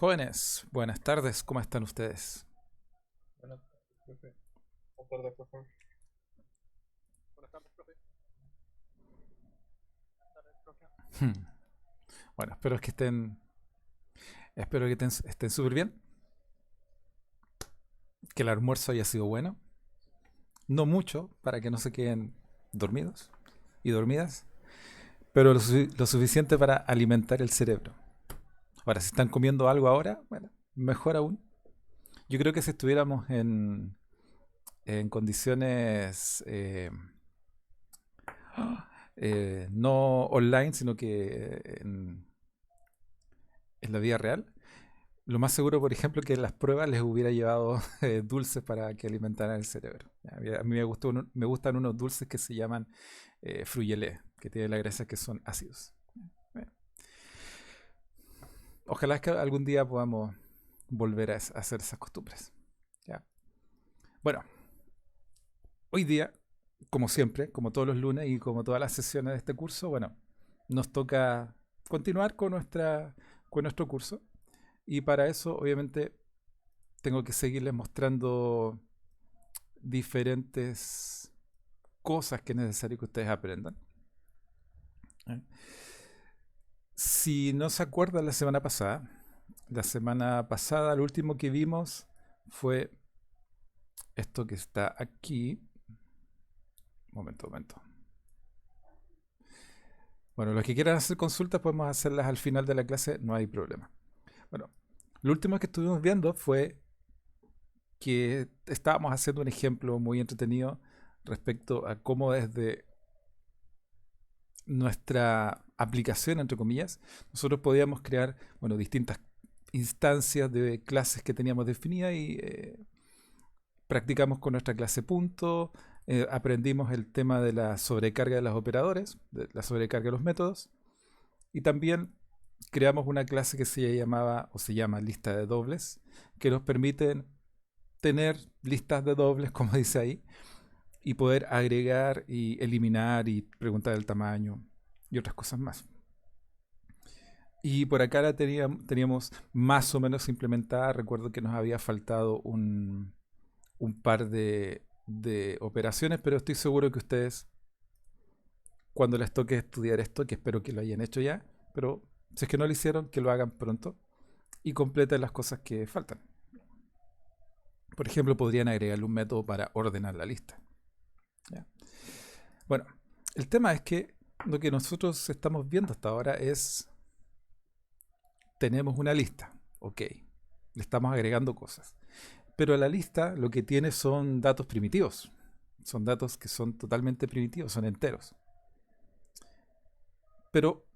Jóvenes, buenas tardes, ¿cómo están ustedes? Buenas tardes, profe. Buenas tardes, profe. Buenas tardes, profe. Buenas tardes, profe. Hmm. Bueno, espero que estén súper bien, que el almuerzo haya sido bueno, no mucho para que no se queden dormidos y dormidas, pero lo suficiente para alimentar el cerebro. Ahora, si están comiendo algo ahora, bueno, mejor aún. Yo creo que si estuviéramos en condiciones no online, sino que en la vida real, lo más seguro, por ejemplo, que en las pruebas les hubiera llevado dulces para que alimentaran el cerebro. A mí me gustan unos dulces que se llaman frugelé, que tienen la gracia que son ácidos. Bueno, ojalá que algún día podamos volver a hacer esas costumbres. ¿Ya? Bueno, hoy día, como siempre, como todos los lunes y como todas las sesiones de este curso, bueno, nos toca continuar con nuestro curso. Y para eso, obviamente, tengo que seguirles mostrando diferentes cosas que es necesario que ustedes aprendan. ¿Eh? Si no se acuerdan la semana pasada lo último que vimos fue esto que está aquí. Momento, momento. Bueno, los que quieran hacer consultas podemos hacerlas al final de la clase, no hay problema. Bueno, lo último que estuvimos viendo fue que estábamos haciendo un ejemplo muy entretenido respecto a cómo desde nuestra aplicación, entre comillas, nosotros podíamos crear, bueno, distintas instancias de clases que teníamos definidas y practicamos con nuestra clase punto, aprendimos el tema de la sobrecarga de los operadores, de la sobrecarga de los métodos, y también creamos una clase que se llamaba o se llama lista de dobles, que nos permiten tener listas de dobles, como dice ahí, y poder agregar y eliminar y preguntar el tamaño y otras cosas más. Y por acá la teníamos más o menos implementada. Recuerdo que nos había faltado un par de operaciones, pero estoy seguro que ustedes, cuando les toque estudiar esto, que espero que lo hayan hecho ya, pero si es que no lo hicieron, que lo hagan pronto y completen las cosas que faltan. Por ejemplo, podrían agregarle un método para ordenar la lista. ¿Ya? Bueno, el tema es que lo que nosotros estamos viendo hasta ahora es, tenemos una lista, ok, le estamos agregando cosas, pero la lista lo que tiene son datos primitivos, son datos que son totalmente primitivos, son enteros. Pero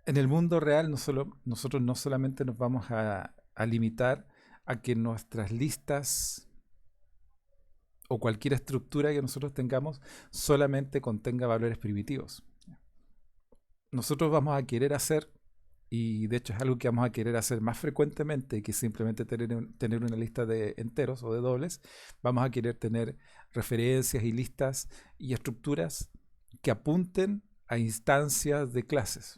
en el mundo real nosotros no solamente nos vamos a limitar a que nuestras listas o cualquier estructura que nosotros tengamos solamente contenga valores primitivos. Nosotros vamos a querer hacer, y de hecho es algo que vamos a querer hacer más frecuentemente que simplemente tener una lista de enteros o de dobles, vamos a querer tener referencias y listas y estructuras que apunten a instancias de clases.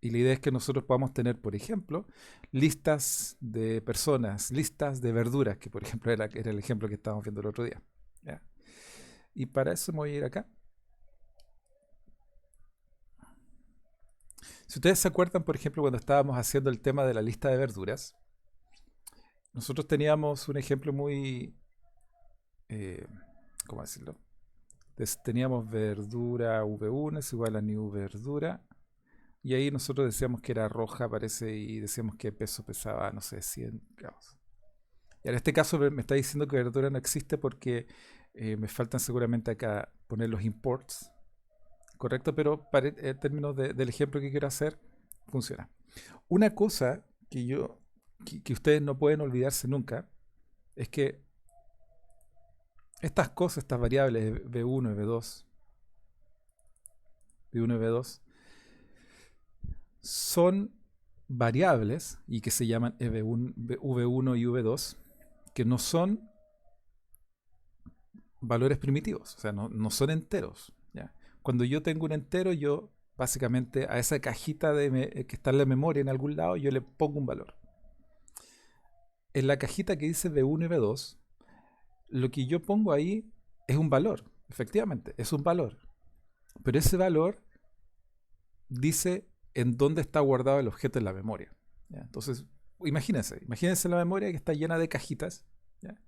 Y la idea es que nosotros podamos tener, por ejemplo, listas de personas, listas de verduras, que por ejemplo era el ejemplo que estábamos viendo el otro día. ¿Ya? Y para eso me voy a ir acá. Si ustedes se acuerdan, por ejemplo, cuando estábamos haciendo el tema de la lista de verduras, nosotros teníamos un ejemplo muy, eh, ¿cómo decirlo? Teníamos verdura V1 es igual a new verdura. Y ahí nosotros decíamos que era roja, parece, y decíamos que peso pesaba, no sé, 100 gramos. Y en este caso me está diciendo que verdura no existe porque me faltan seguramente acá poner los imports, ¿correcto? Pero para, en términos del ejemplo que quiero hacer, funciona. Una cosa que ustedes no pueden olvidarse nunca, es que estas cosas, estas variables V1 y V2, V1 y V2, son variables y que se llaman V1 y V2, que no son valores primitivos, o sea, no son enteros. ¿Ya? Cuando yo tengo un entero, yo básicamente a esa cajita que está en la memoria en algún lado, yo le pongo un valor. en la cajita que dice B1 y B2, lo que yo pongo ahí es un valor, efectivamente, es un valor. Pero ese valor dice en dónde está guardado el objeto en la memoria. ¿Ya? Entonces, imagínense la memoria que está llena de cajitas, ¿ya?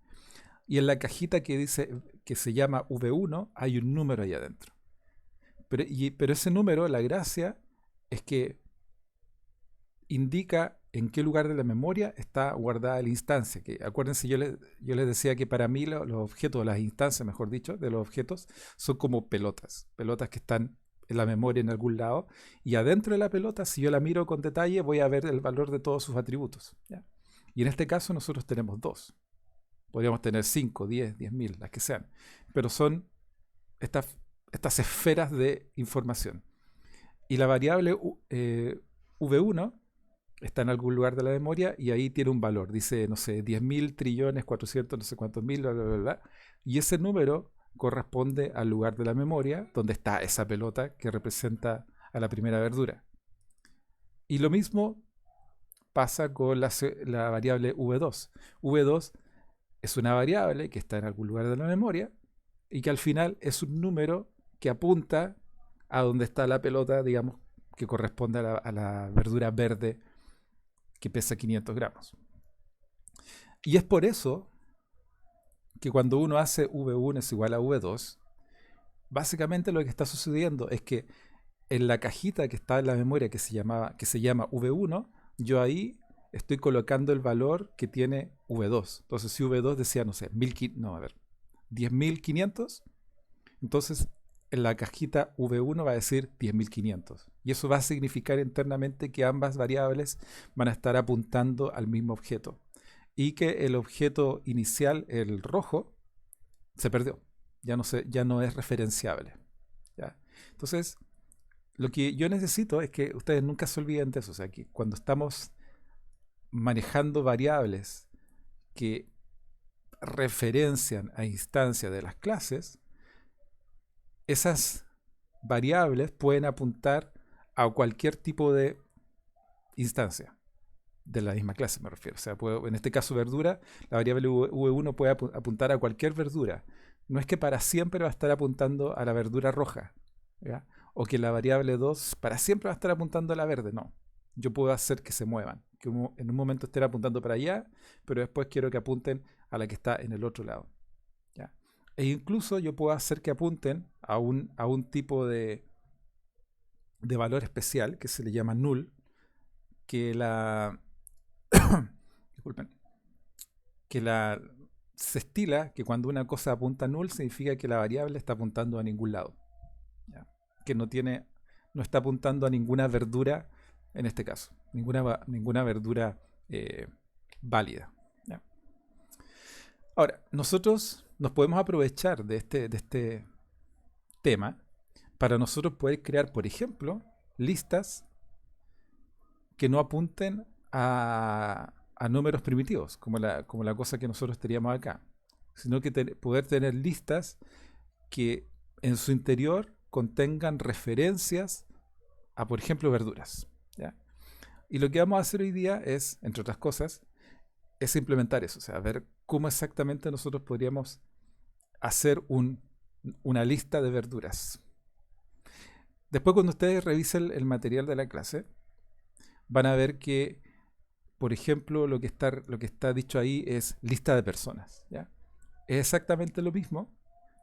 Y en la cajita que dice que se llama V1 hay un número ahí adentro. Pero ese número, la gracia es que indica en qué lugar de la memoria está guardada la instancia. Que, acuérdense, yo les decía que para mí los objetos, las instancias, mejor dicho, de los objetos, son como pelotas que están en la memoria en algún lado, y adentro de la pelota, si yo la miro con detalle, voy a ver el valor de todos sus atributos, ¿ya? Y en este caso nosotros tenemos 2. Podríamos tener 5, 10, 10.000, las que sean. Pero son estas esferas de información. Y la variable V1 está en algún lugar de la memoria y ahí tiene un valor. Dice, no sé, 10.000 trillones, 400, no sé cuántos mil, bla, bla, bla, bla. Y ese número corresponde al lugar de la memoria donde está esa pelota que representa a la primera verdura. Y lo mismo pasa con la variable V2. V2 es una variable que está en algún lugar de la memoria y que al final es un número que apunta a donde está la pelota, digamos, que corresponde a la verdura verde que pesa 500 gramos. Y es por eso que cuando uno hace V1 es igual a V2, básicamente lo que está sucediendo es que en la cajita que está en la memoria que se llama V1, yo ahí estoy colocando el valor que tiene V2. Entonces, si V2 decía, no sé, 10.500, entonces en la cajita V1 va a decir 10.500. Y eso va a significar internamente que ambas variables van a estar apuntando al mismo objeto. Y que el objeto inicial, el rojo, se perdió. Ya no es referenciable, ¿ya? Entonces, lo que yo necesito es que ustedes nunca se olviden de eso. O sea, que cuando estamos manejando variables que referencian a instancias de las clases, esas variables pueden apuntar a cualquier tipo de instancia de la misma clase, me refiero. O sea, en este caso verdura, la variable V1 puede apuntar a cualquier verdura. No es que para siempre va a estar apuntando a la verdura roja, ¿ya? O que la variable 2 para siempre va a estar apuntando a la verde. No. Yo puedo hacer que se muevan, que en un momento estén apuntando para allá, pero después quiero que apunten a la que está en el otro lado, ¿ya? E incluso yo puedo hacer que apunten a un tipo de valor especial que se le llama null, que disculpen, se estila que cuando una cosa apunta a null significa que la variable está apuntando a ningún lado, ¿ya? Que no está apuntando a ninguna verdura en este caso, ninguna verdura válida, ¿ya? Ahora, nosotros nos podemos aprovechar de este tema para nosotros poder crear, por ejemplo, listas que no apunten a números primitivos, como la cosa que nosotros teníamos acá, sino que poder tener listas que en su interior contengan referencias a, por ejemplo, verduras, ¿ya? Y lo que vamos a hacer hoy día es, entre otras cosas, es implementar eso, o sea, ver cómo exactamente nosotros podríamos hacer una lista de verduras. Después, cuando ustedes revisen el material de la clase, van a ver que, por ejemplo, lo que está dicho ahí es lista de personas, ¿ya? Es exactamente lo mismo,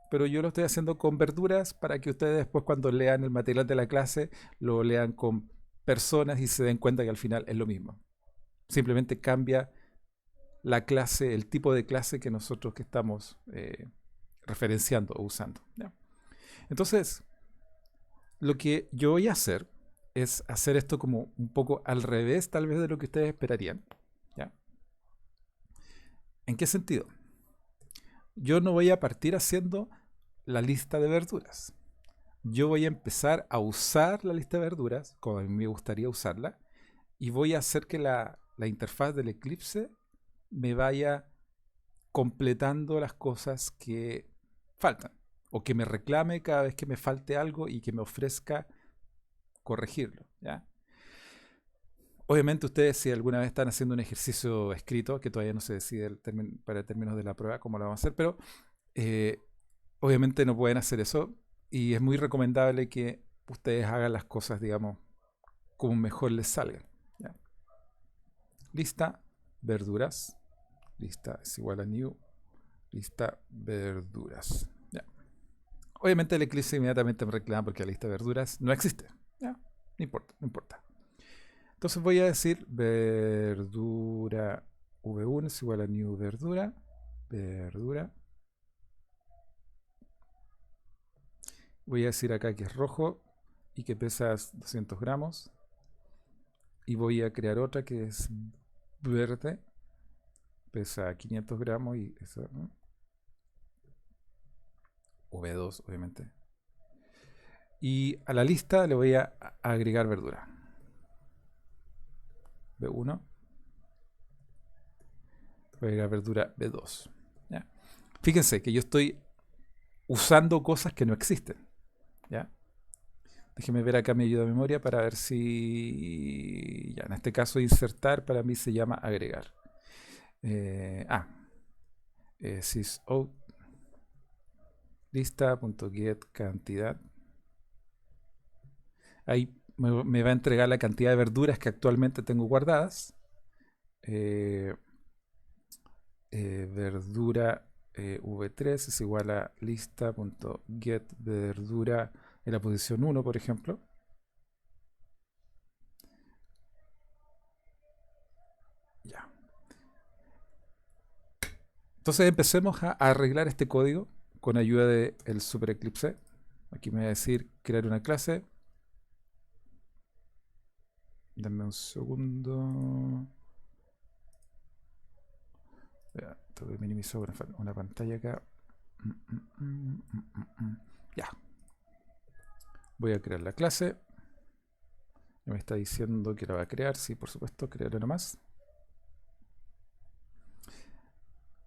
pero yo lo estoy haciendo con verduras para que ustedes después, cuando lean el material de la clase, lo lean con personas y se den cuenta que al final es lo mismo. Simplemente cambia la clase, el tipo de clase que nosotros que estamos referenciando o usando, ¿ya? Entonces, lo que yo voy a hacer es hacer esto como un poco al revés, tal vez, de lo que ustedes esperarían, ¿ya? ¿En qué sentido? Yo no voy a partir haciendo la lista de verduras. Yo voy a empezar a usar la lista de verduras, como a mí me gustaría usarla, y voy a hacer que la interfaz del Eclipse me vaya completando las cosas que faltan, o que me reclame cada vez que me falte algo y que me ofrezca corregirlo, ¿ya? Obviamente ustedes, si alguna vez están haciendo un ejercicio escrito, que todavía no se decide para términos de la prueba cómo lo vamos a hacer, pero eh, obviamente no pueden hacer eso y es muy recomendable que ustedes hagan las cosas, digamos, como mejor les salgan. ¿Ya? Lista, verduras. Lista es igual a new. Lista, verduras. ¿Ya? Obviamente el Eclipse inmediatamente me reclama porque la lista de verduras no existe. ¿Ya? No importa, no importa. Entonces voy a decir verdura v1 es igual a new verdura. Verdura. Voy a decir acá que es rojo y que pesa 200 gramos. Y voy a crear otra que es verde. Pesa 500 gramos y eso, ¿no? V2, obviamente. Y a la lista le voy a agregar verdura. B1. Voy a agregar verdura B2. ¿Ya? Fíjense que yo estoy usando cosas que no existen. ¿Ya? Déjenme ver acá mi ayuda de memoria para ver si... Ya, en este caso insertar para mí se llama agregar. Sysout lista.get cantidad. Ahí me va a entregar la cantidad de verduras que actualmente tengo guardadas. Verdura v3 es igual a lista.get verdura en la posición 1, por ejemplo. Ya. Entonces empecemos a arreglar este código con ayuda del Super Eclipse. Aquí me va a decir crear una clase. Dame un segundo. Tengo que minimizar una pantalla acá. Ya. Voy a crear la clase. Me está diciendo que la va a crear. Sí, por supuesto, crearla nomás.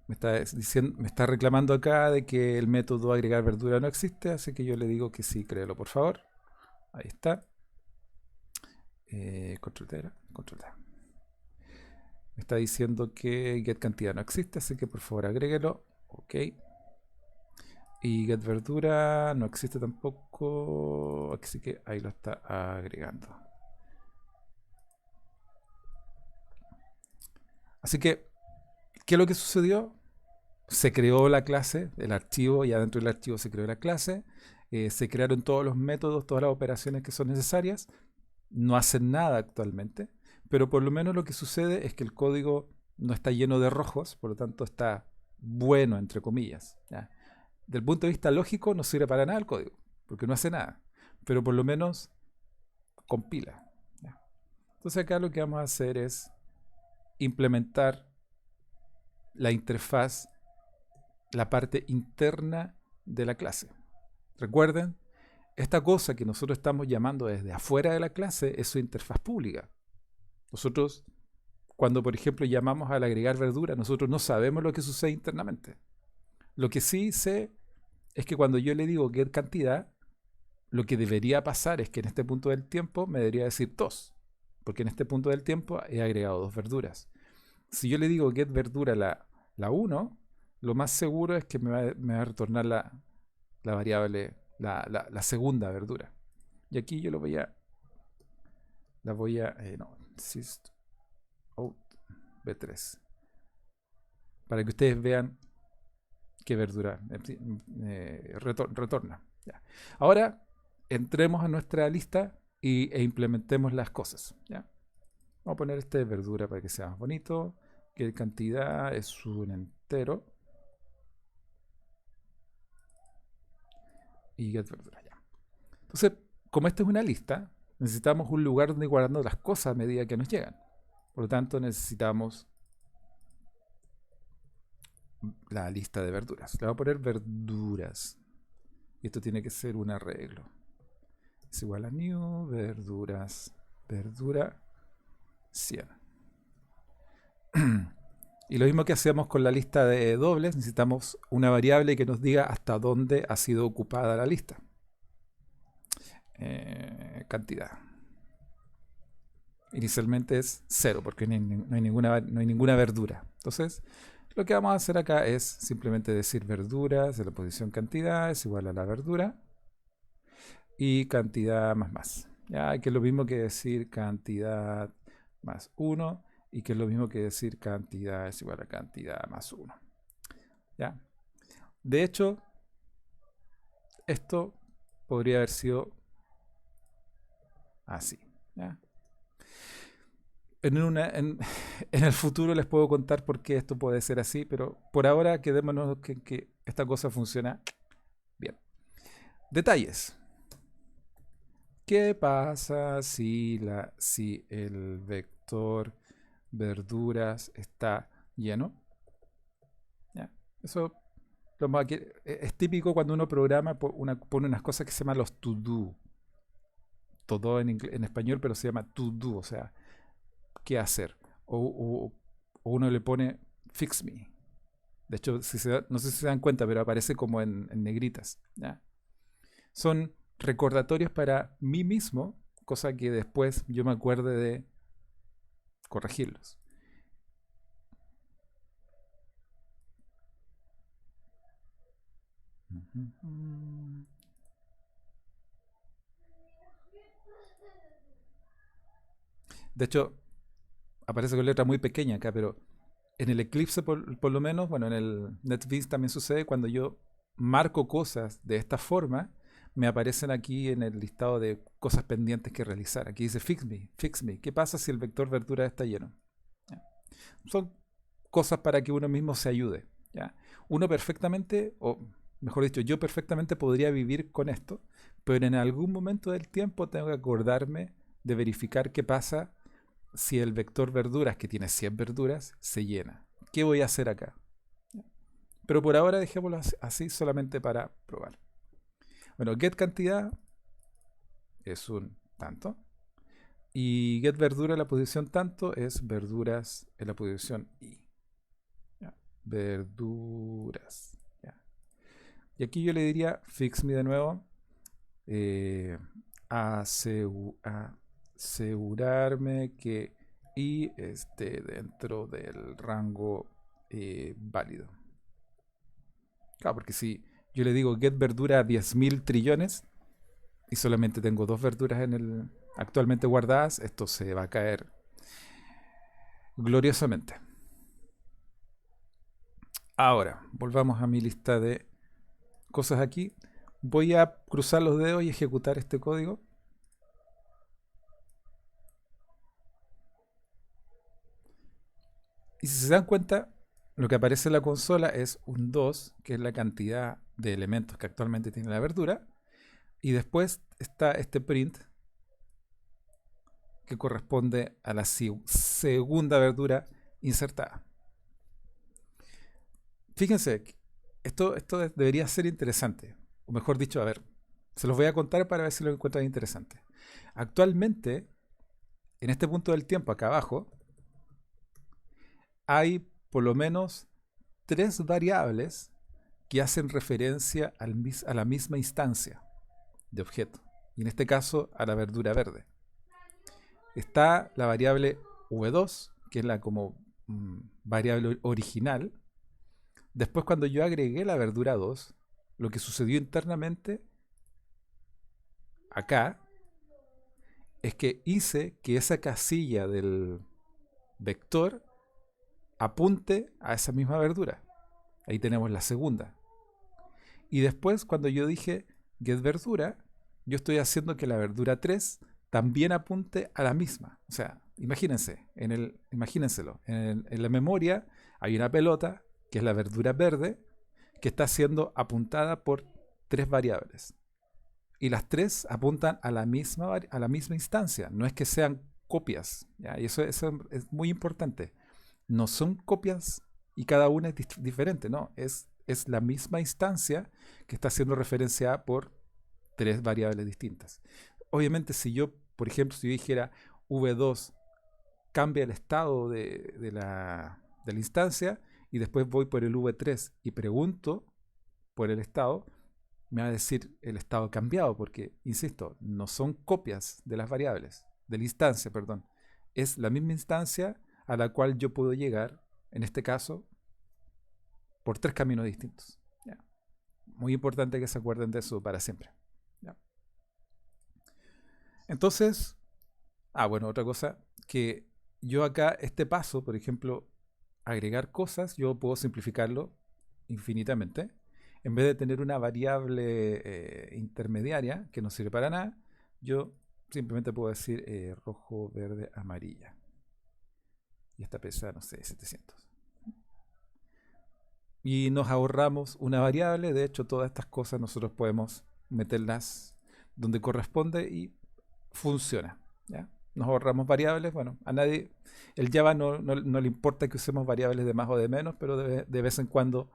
Me está reclamando acá de que el método agregar verdura no existe, así que yo le digo que sí, créelo por favor. Ahí está. Control T. Me está diciendo que get cantidad no existe, así que por favor agréguelo. Ok. Y get verdura no existe tampoco, así que ahí lo está agregando. Así que, ¿qué es lo que sucedió? Se creó la clase, el archivo, y adentro del archivo se creó la clase. Se crearon todos los métodos, todas las operaciones que son necesarias. No hacen nada actualmente, pero por lo menos lo que sucede es que el código no está lleno de rojos, por lo tanto está bueno, entre comillas. ¿Ya? Del punto de vista lógico no sirve para nada el código, porque no hace nada, pero por lo menos compila. ¿Ya? Entonces acá lo que vamos a hacer es implementar la interfaz, la parte interna de la clase. Recuerden, esta cosa que nosotros estamos llamando desde afuera de la clase es su interfaz pública. Nosotros, cuando por ejemplo llamamos al agregar verdura, nosotros no sabemos lo que sucede internamente. Lo que sí sé es que cuando yo le digo get cantidad, lo que debería pasar es que en este punto del tiempo me debería decir 2, porque en este punto del tiempo he agregado 2 verduras. Si yo le digo get verdura la 1, lo más seguro es que me va a retornar la variable, la segunda verdura. Y aquí yo no, sysout b3, para que ustedes vean qué verdura retorna. Ya. Ahora entremos a nuestra lista e implementemos las cosas. ¿Ya? Vamos a poner este verdura para que sea más bonito. ¿Qué cantidad? Es un entero. Y get verdura, ya. Entonces, como esta es una lista, necesitamos un lugar donde guardando las cosas a medida que nos llegan. Por lo tanto, necesitamos la lista de verduras. Le voy a poner verduras. Y esto tiene que ser un arreglo. Es igual a new, verduras, verdura 100. Y lo mismo que hacemos con la lista de dobles, necesitamos una variable que nos diga hasta dónde ha sido ocupada la lista. Cantidad. Inicialmente es 0 porque no hay ninguna verdura. Entonces, lo que vamos a hacer acá es simplemente decir verduras de la posición cantidad es igual a la verdura y cantidad más. ¿Ya? Que es lo mismo que decir cantidad más 1 y que es lo mismo que decir cantidad es igual a cantidad más 1. ¿Ya? De hecho, esto podría haber sido así. ¿Ya? En el futuro les puedo contar por qué esto puede ser así, pero por ahora quedémonos que esta cosa funciona bien. Detalles. ¿Qué pasa si el vector verduras está lleno? ¿Ya? Eso es típico cuando uno programa, pone unas cosas que se llaman los to-do. Todo en español, pero se llama to-do, o sea, qué hacer. O uno le pone fix me. De hecho, no sé si se dan cuenta, pero aparece como en negritas. ¿Ya? Son recordatorios para mí mismo, cosa que después yo me acuerde de corregirlos. De hecho, aparece con letra muy pequeña acá, pero en el Eclipse por lo menos, bueno, en el NetBeans también sucede cuando yo marco cosas de esta forma, me aparecen aquí en el listado de cosas pendientes que realizar. Aquí dice fix me, fix me. ¿Qué pasa si el vector verdura está lleno? ¿Ya? Son cosas para que uno mismo se ayude. ¿Ya? Uno perfectamente, o mejor dicho, yo perfectamente podría vivir con esto, pero en algún momento del tiempo tengo que acordarme de verificar qué pasa si el vector verduras, que tiene 100 verduras, se llena. ¿Qué voy a hacer acá? Pero por ahora dejémoslo así solamente para probar. Bueno, get cantidad es un tanto. Y get verdura en la posición tanto es verduras en la posición i. ¿Ya? Verduras. ¿Ya? Y aquí yo le diría fix me de nuevo. Asegurarme que i esté dentro del rango válido. Claro, porque si yo le digo get verdura a 10.000 trillones y solamente tengo 2 verduras actualmente guardadas, esto se va a caer gloriosamente. Ahora, volvamos a mi lista de cosas aquí. Voy a cruzar los dedos y ejecutar este código. Y si se dan cuenta, lo que aparece en la consola es un 2, que es la cantidad de elementos que actualmente tiene la verdura. Y después está este print, que corresponde a la segunda verdura insertada. Fíjense, esto debería ser interesante. O mejor dicho, a ver, se los voy a contar para ver si lo encuentran interesante. Actualmente, en este punto del tiempo, acá abajo, hay por lo menos 3 variables que hacen referencia a la misma instancia de objeto. Y en este caso, a la verdura verde. Está la variable v2, que es la como variable original. Después, cuando yo agregué la verdura 2, lo que sucedió internamente acá es que hice que esa casilla del vector apunte a esa misma verdura. Ahí tenemos la segunda. Y después, cuando yo dije get verdura, yo estoy haciendo que la verdura 3 también apunte a la misma. O sea, imagínenselo. En la memoria hay una pelota, que es la verdura verde, que está siendo apuntada por 3 variables. Y las 3 apuntan a la misma instancia. No es que sean copias. ¿Ya? Y eso es muy importante. No son copias y cada una es diferente. No, es la misma instancia que está haciendo referencia a por 3 variables distintas. Obviamente, si yo, por ejemplo, si yo dijera v2 cambia el estado de la instancia y después voy por el v3 y pregunto por el estado, me va a decir el estado cambiado porque, insisto, no son copias de las variables, de la instancia, perdón. es la misma instancia a la cual yo puedo llegar, en este caso, por 3 caminos distintos. ¿Ya? Muy importante que se acuerden de eso para siempre. ¿Ya? Entonces, bueno, otra cosa, que yo acá, este paso, por ejemplo, agregar cosas, yo puedo simplificarlo infinitamente. En vez de tener una variable intermediaria que no sirve para nada, yo simplemente puedo decir rojo, verde, amarilla. Y esta pesa, no sé, 700. Y nos ahorramos una variable. De hecho, todas estas cosas nosotros podemos meterlas donde corresponde y funciona. ¿Ya? Nos ahorramos variables. Bueno, a nadie, el Java no le importa que usemos variables de más o de menos, pero de vez en cuando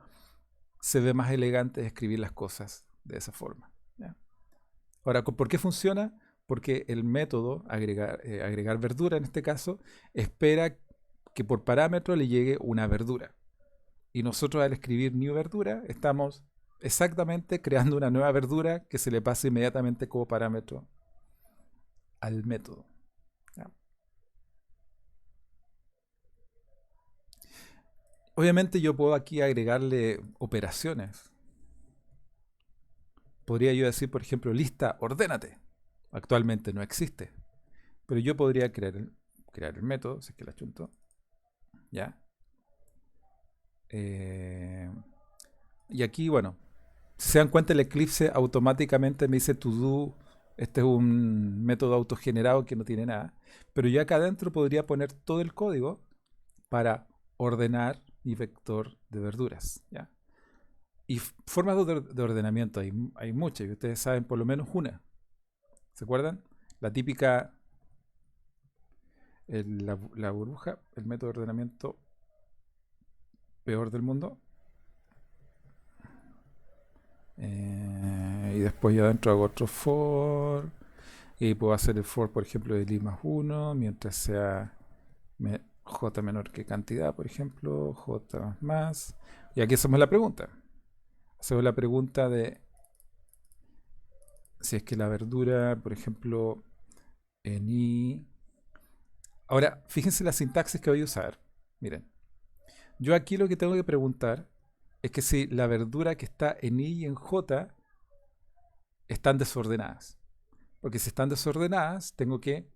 se ve más elegante escribir las cosas de esa forma. ¿Ya? Ahora, ¿por qué funciona? Porque el método agregar verdura, en este caso, espera que por parámetro le llegue una verdura. Y nosotros al escribir new verdura estamos exactamente creando una nueva verdura que se le pasa inmediatamente como parámetro al método. ¿Ya? Obviamente yo puedo aquí agregarle operaciones. Podría yo decir, por ejemplo, lista, ordénate. Actualmente no existe. Pero yo podría crear el método, si es que la chunto. ¿Ya? Y aquí, bueno, si se dan cuenta, el Eclipse automáticamente me dice to do. Este es un método autogenerado que no tiene nada. Pero yo acá adentro podría poner todo el código para ordenar mi vector de verduras. ¿Ya? Y formas de ordenamiento hay muchas, y ustedes saben por lo menos una. ¿Se acuerdan? La típica, la burbuja, el método de ordenamiento peor del mundo. Y después yo adentro hago otro for. Y puedo hacer el for, por ejemplo, de i más 1, mientras sea j menor que cantidad, por ejemplo, j más. Y aquí hacemos la pregunta. Hacemos la pregunta de si es que la verdura, por ejemplo, en i. Ahora, fíjense la sintaxis que voy a usar. Miren, yo aquí lo que tengo que preguntar es que si la verdura que está en i y en j están desordenadas. Porque si están desordenadas, tengo que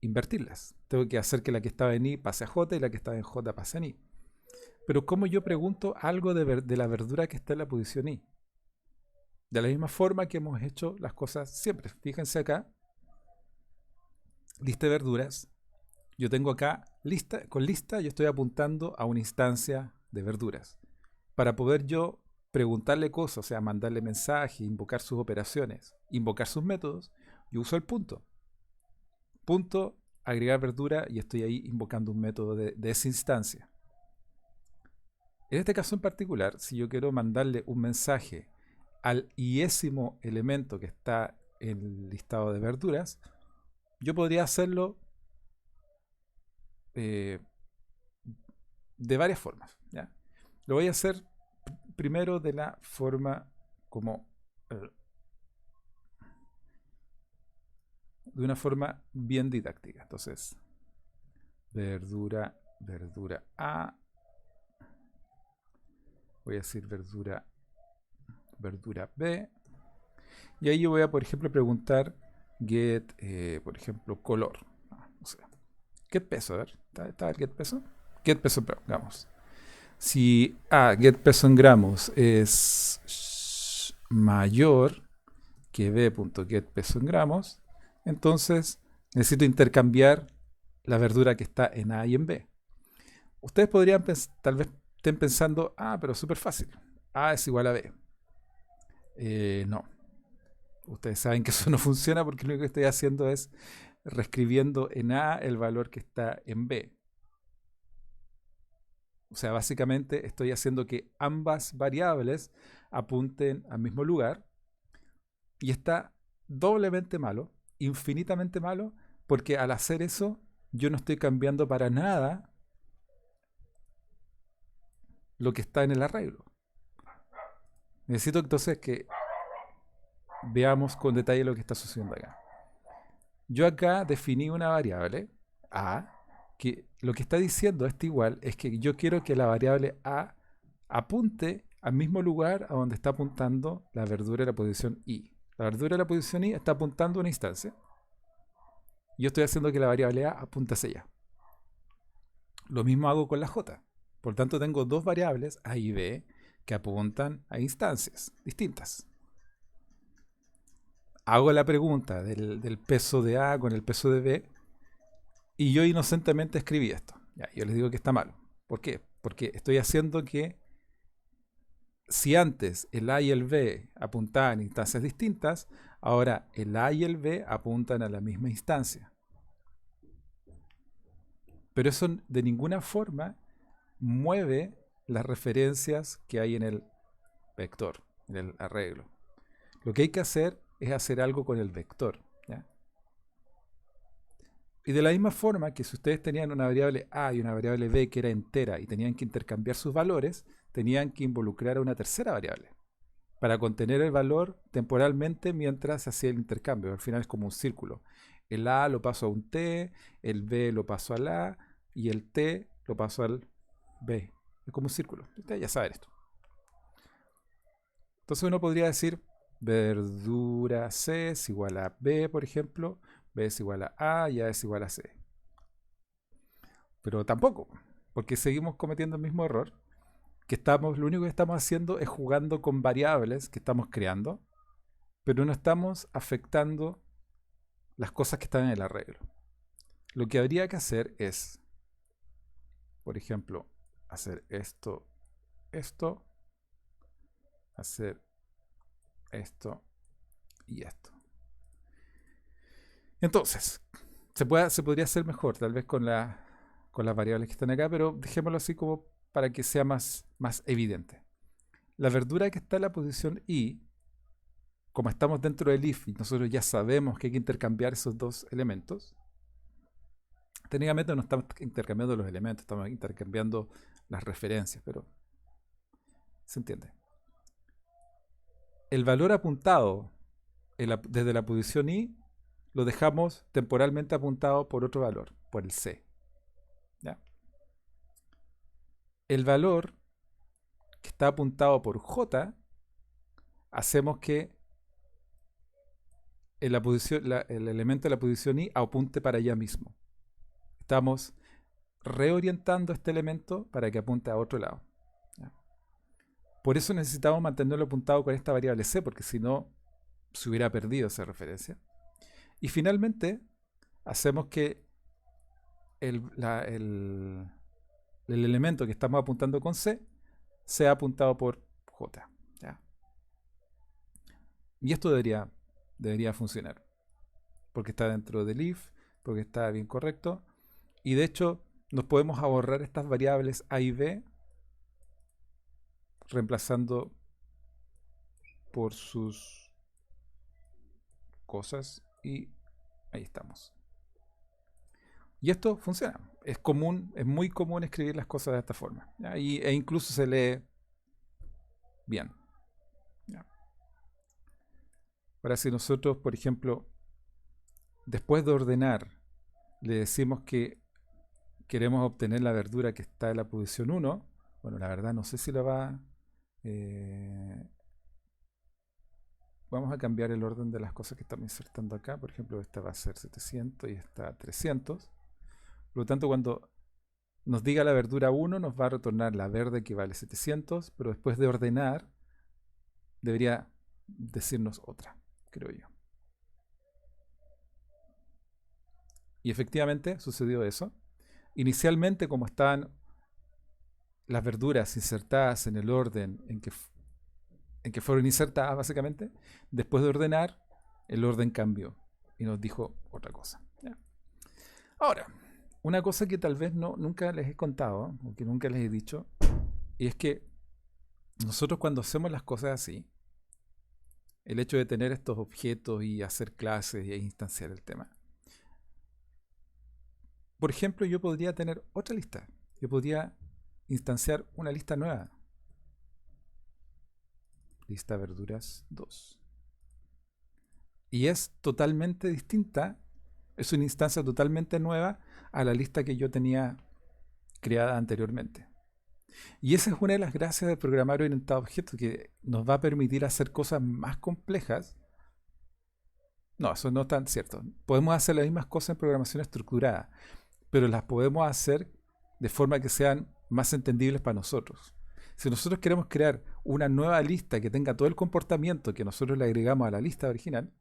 invertirlas. Tengo que hacer que la que estaba en i pase a j y la que estaba en j pase en i. Pero ¿cómo yo pregunto algo de la verdura que está en la posición i? De la misma forma que hemos hecho las cosas siempre. Fíjense acá, lista de verduras. Yo tengo acá con lista, yo estoy apuntando a una instancia de verduras. Para poder yo preguntarle cosas, o sea, mandarle mensajes, invocar sus operaciones, invocar sus métodos, yo uso el punto. Punto, agregar verdura, y estoy ahí invocando un método de esa instancia. En este caso en particular, si yo quiero mandarle un mensaje al iésimo elemento que está en el listado de verduras, yo podría hacerlo de varias formas. ¿Ya? Lo voy a hacer primero de la forma como de una forma bien didáctica. Entonces, verdura A. Voy a decir verdura B. Y ahí yo voy a, por ejemplo, preguntar get, por ejemplo, color. O sea, get peso, a ver. ¿Está el get peso? Get peso, vamos. Si get peso en gramos es mayor que b.get peso en gramos, entonces necesito intercambiar la verdura que está en A y en B. Ustedes podrían tal vez estén pensando, pero súper fácil. A es igual a B. No. Ustedes saben que eso no funciona porque lo único que estoy haciendo es reescribiendo en A el valor que está en B. O sea, básicamente estoy haciendo que ambas variables apunten al mismo lugar. Y está doblemente malo, infinitamente malo, porque al hacer eso yo no estoy cambiando para nada lo que está en el arreglo. Necesito entonces que veamos con detalle lo que está sucediendo acá. Yo acá definí una variable A, que lo que está diciendo este igual es que yo quiero que la variable A apunte al mismo lugar a donde está apuntando la verdura de la posición I. La verdura de la posición I está apuntando a una instancia. Yo estoy haciendo que la variable A apunte hacia allá. Lo mismo hago con la J. Por tanto, tengo dos variables, A y B, que apuntan a instancias distintas. Hago la pregunta del peso de A con el peso de B y yo inocentemente escribí esto. Ya, yo les digo que está malo. ¿Por qué? Porque estoy haciendo que si antes el A y el B apuntaban a instancias distintas, ahora el A y el B apuntan a la misma instancia. Pero eso de ninguna forma mueve las referencias que hay en el vector, en el arreglo. Lo que hay que hacer es hacer algo con el vector, ¿ya? Y de la misma forma que si ustedes tenían una variable A y una variable B que era entera y tenían que intercambiar sus valores, tenían que involucrar a una tercera variable para contener el valor temporalmente mientras se hacía el intercambio. Al final es como un círculo. El A lo paso a un T, el B lo paso al A y el T lo paso al B. Es como un círculo. Ustedes ya saben esto. Entonces uno podría decir verdura C es igual a B, por ejemplo. B es igual a A y A es igual a C. Pero tampoco, porque seguimos cometiendo el mismo error. Lo único que estamos haciendo es jugando con variables que estamos creando, pero no estamos afectando las cosas que están en el arreglo. Lo que habría que hacer es, por ejemplo, hacer esto, hacer esto y esto. Entonces, se podría hacer mejor, tal vez con las variables que están acá, pero dejémoslo así como para que sea más evidente. La verdura que está en la posición I, como estamos dentro del if y nosotros ya sabemos que hay que intercambiar esos dos elementos, técnicamente no estamos intercambiando los elementos, estamos intercambiando las referencias, pero se entiende. El valor apuntado desde la posición I lo dejamos temporalmente apuntado por otro valor, por el C. ¿Ya? El valor que está apuntado por J, hacemos que el elemento de la posición I apunte para allá mismo. Estamos reorientando este elemento para que apunte a otro lado. ¿Ya? Por eso necesitamos mantenerlo apuntado con esta variable C, porque si no, se hubiera perdido esa referencia. Y finalmente, hacemos que el elemento que estamos apuntando con C sea apuntado por J. ¿Ya? Y esto debería funcionar, porque está dentro del if, porque está bien correcto. Y de hecho, nos podemos ahorrar estas variables A y B reemplazando por sus cosas y ahí estamos. Y esto funciona. Es común, es muy común escribir las cosas de esta forma. E incluso se lee bien. ¿Ya? Ahora, si nosotros, por ejemplo, después de ordenar, le decimos que queremos obtener la verdura que está en la posición 1, bueno, la verdad no sé si la va... vamos a cambiar el orden de las cosas que estamos insertando acá. Por ejemplo, esta va a ser 700 y esta 300. Por lo tanto, cuando nos diga la verdura 1, nos va a retornar la verde que vale 700, pero después de ordenar, debería decirnos otra, creo yo. Y efectivamente sucedió eso. Inicialmente, como estaban las verduras insertadas en el orden en que fueron insertadas, básicamente, después de ordenar, el orden cambió y nos dijo otra cosa. ¿Ya? Ahora, una cosa que tal vez nunca les he contado, o que nunca les he dicho, y es que nosotros cuando hacemos las cosas así, el hecho de tener estos objetos y hacer clases e instanciar el tema, por ejemplo, yo podría tener otra lista. Yo podría instanciar una lista nueva. Lista verduras 2. Y es totalmente distinta Es una instancia totalmente nueva a la lista que yo tenía creada anteriormente. Y esa es una de las gracias del programario orientado a objetos, que nos va a permitir hacer cosas más complejas. No, eso no es tan cierto. Podemos hacer las mismas cosas en programación estructurada, pero las podemos hacer de forma que sean más entendibles para nosotros. Si nosotros queremos crear una nueva lista que tenga todo el comportamiento que nosotros le agregamos a la lista original,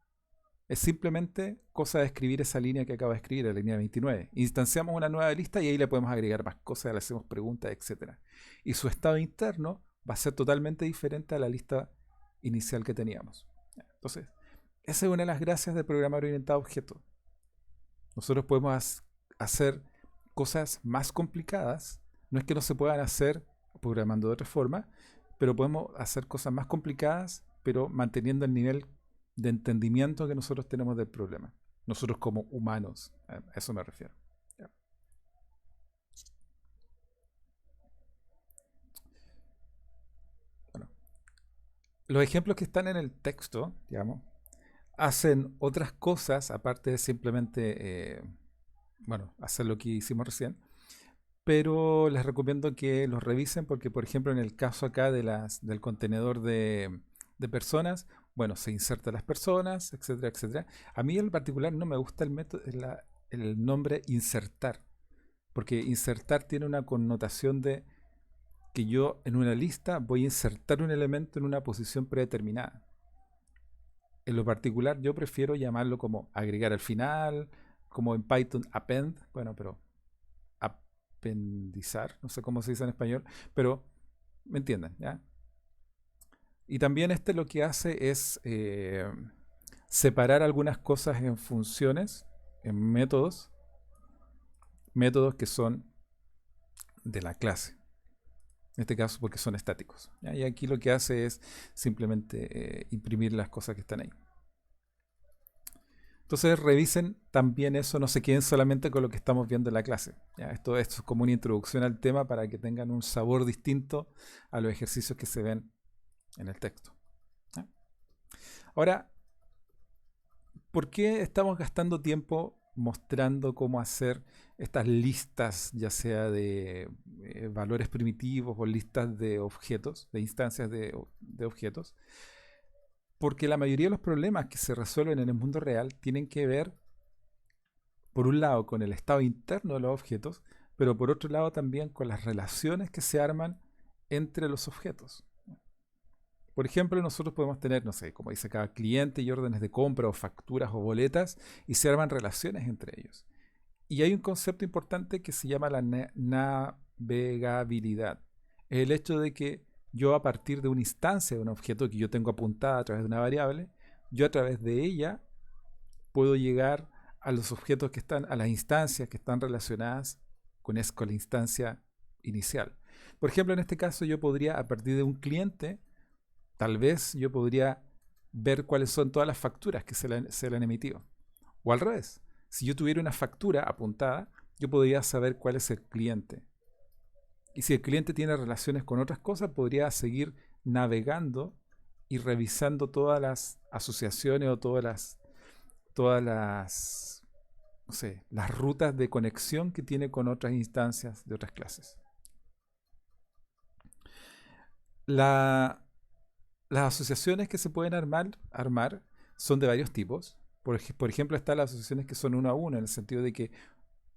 es simplemente cosa de escribir esa línea que acabo de escribir, la línea 29. Instanciamos una nueva lista y ahí le podemos agregar más cosas, le hacemos preguntas, etc. Y su estado interno va a ser totalmente diferente a la lista inicial que teníamos. Entonces, esa es una de las gracias del programario orientado a objetos. Nosotros podemos hacer cosas más complicadas. No es que no se puedan hacer programando de otra forma, pero podemos hacer cosas más complicadas, pero manteniendo el nivel de entendimiento que nosotros tenemos del problema. Nosotros como humanos, a eso me refiero. Ya. Bueno, los ejemplos que están en el texto, digamos, hacen otras cosas aparte de simplemente, hacer lo que hicimos recién. Pero les recomiendo que los revisen porque, por ejemplo, en el caso acá del contenedor de personas, bueno, se insertan las personas, etcétera, etcétera. A mí en particular no me gusta el método, el nombre insertar, porque insertar tiene una connotación de que yo en una lista voy a insertar un elemento en una posición predeterminada. En lo particular yo prefiero llamarlo como agregar al final, como en Python append, bueno, pero apendizar, no sé cómo se dice en español, pero me entienden, ¿ya? Y también lo que hace es separar algunas cosas en funciones, en métodos que son de la clase. En este caso porque son estáticos, ¿ya? Y aquí lo que hace es simplemente imprimir las cosas que están ahí. Entonces revisen también eso, no se queden solamente con lo que estamos viendo en la clase, ¿ya? Esto es como una introducción al tema para que tengan un sabor distinto a los ejercicios que se ven en el texto, ¿ya? Ahora, ¿por qué estamos gastando tiempo mostrando cómo hacer estas listas, ya sea de valores primitivos o listas de objetos, de instancias de objetos? Porque la mayoría de los problemas que se resuelven en el mundo real tienen que ver, por un lado, con el estado interno de los objetos, pero por otro lado también con las relaciones que se arman entre los objetos. Por ejemplo, nosotros podemos tener, no sé, como dice acá, cliente y órdenes de compra o facturas o boletas y se arman relaciones entre ellos. Y hay un concepto importante que se llama la navegabilidad. Es el hecho de que yo a partir de una instancia de un objeto que yo tengo apuntada a través de una variable, yo a través de ella puedo llegar a los objetos que están, a las instancias que están relacionadas con la instancia inicial. Por ejemplo, en este caso yo podría, a partir de un cliente, tal vez yo podría ver cuáles son todas las facturas que se le han emitido. O al revés, si yo tuviera una factura apuntada, yo podría saber cuál es el cliente. Y si el cliente tiene relaciones con otras cosas, podría seguir navegando y revisando todas las asociaciones o todas las, no sé, las rutas de conexión que tiene con otras instancias de otras clases. Las asociaciones que se pueden armar son de varios tipos. Por ejemplo, están las asociaciones que son uno a uno, en el sentido de que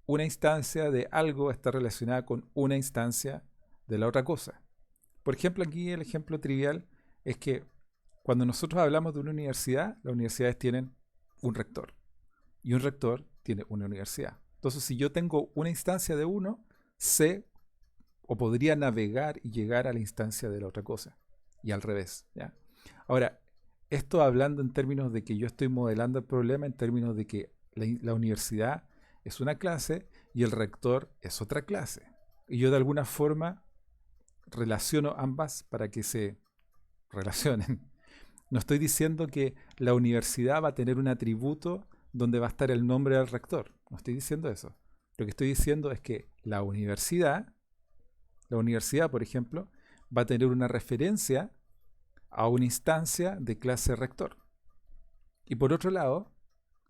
una instancia de algo está relacionada con una instancia de la otra cosa. Por ejemplo, aquí el ejemplo trivial es que cuando nosotros hablamos de una universidad, las universidades tienen un rector y un rector tiene una universidad. Entonces, si yo tengo una instancia de uno, sé o podría navegar y llegar a la instancia de la otra cosa y al revés, ¿ya? Ahora, esto hablando en términos de que yo estoy modelando el problema en términos de que la universidad es una clase y el rector es otra clase. Y yo de alguna forma relaciono ambas para que se relacionen. No estoy diciendo que la universidad va a tener un atributo donde va a estar el nombre del rector. No estoy diciendo eso. Lo que estoy diciendo es que la universidad, por ejemplo, va a tener una referencia a una instancia de clase rector. Y por otro lado,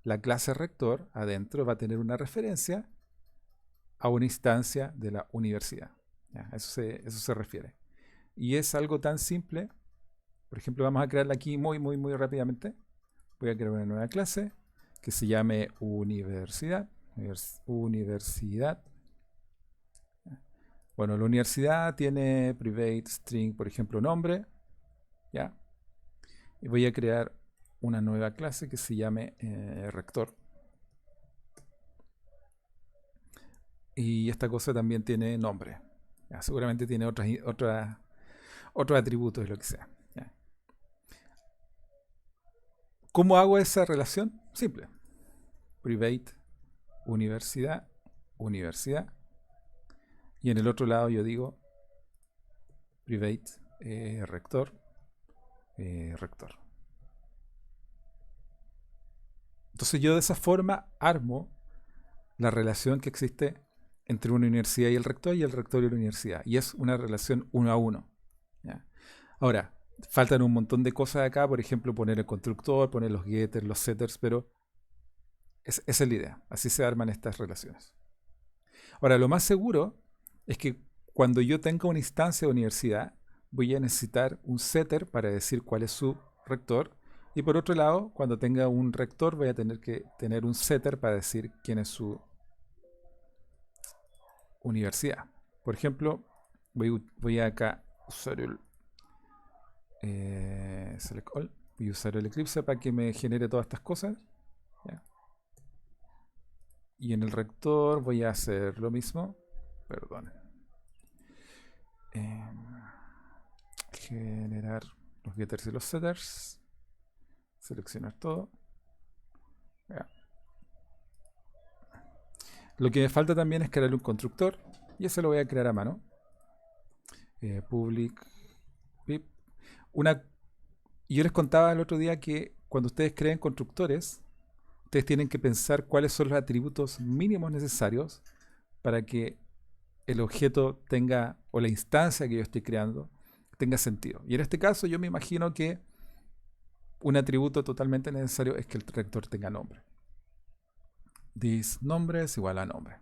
la clase rector adentro va a tener una referencia a una instancia de la universidad. ¿Ya? Eso se refiere. Y es algo tan simple. Por ejemplo, vamos a crearla aquí muy rápidamente. Voy a crear una nueva clase que se llame universidad. Universidad. Bueno, la universidad tiene private string, por ejemplo, nombre. ¿Ya? Y voy a crear una nueva clase que se llame rector. Y esta cosa también tiene nombre. ¿Ya? Seguramente tiene otros atributos y lo que sea. ¿Ya? ¿Cómo hago esa relación? Simple. Private, universidad, universidad. Y en el otro lado yo digo private, rector, rector. Entonces yo de esa forma armo la relación que existe entre una universidad y el rector y la universidad. Y es una relación uno a uno. ¿Ya? Ahora, faltan un montón de cosas acá, por ejemplo, poner el constructor, poner los getters, los setters, pero esa es la idea. Así se arman estas relaciones. Ahora, lo más seguro es que cuando yo tenga una instancia de universidad, voy a necesitar un setter para decir cuál es su rector. Y por otro lado, cuando tenga un rector, voy a tener que tener un setter para decir quién es su universidad. Por ejemplo, voy acá a usar el select all. Voy a usar el Eclipse para que me genere todas estas cosas. ¿Ya? Y en el rector voy a hacer lo mismo. Perdón. Generar los getters y los setters. Seleccionar todo. ¿Ya? Lo que me falta también es crear un constructor. Y ese lo voy a crear a mano. Public pip. Y yo les contaba el otro día que cuando ustedes creen constructores, ustedes tienen que pensar cuáles son los atributos mínimos necesarios para que el objeto tenga, o la instancia que yo estoy creando, tenga sentido. Y en este caso yo me imagino que un atributo totalmente necesario es que el rector tenga nombre. This nombre es igual a nombre.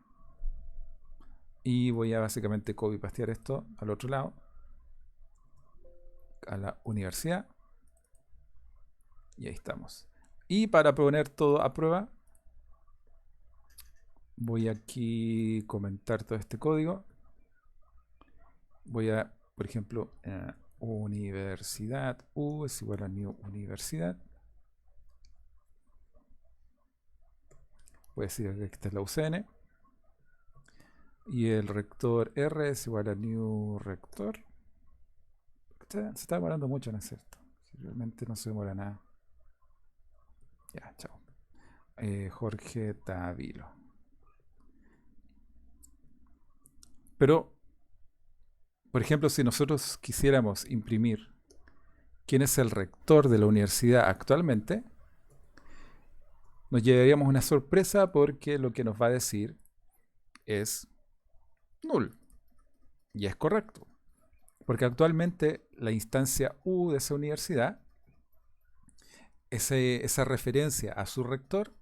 Y voy a básicamente copy pastear esto al otro lado, a la universidad. Y ahí estamos. Y para poner todo a prueba, voy aquí a comentar todo este código. Voy a, por ejemplo, universidad U es igual a new universidad. Voy a decir que esta es la UCN. Y el rector R es igual a new rector. Se está demorando mucho en hacer esto. Realmente no se demora nada. Ya, chao. Jorge Tavilo. Pero, por ejemplo, si nosotros quisiéramos imprimir quién es el rector de la universidad actualmente, nos llevaríamos una sorpresa porque lo que nos va a decir es null. Y es correcto. Porque actualmente la instancia U de esa universidad, esa referencia a su rector,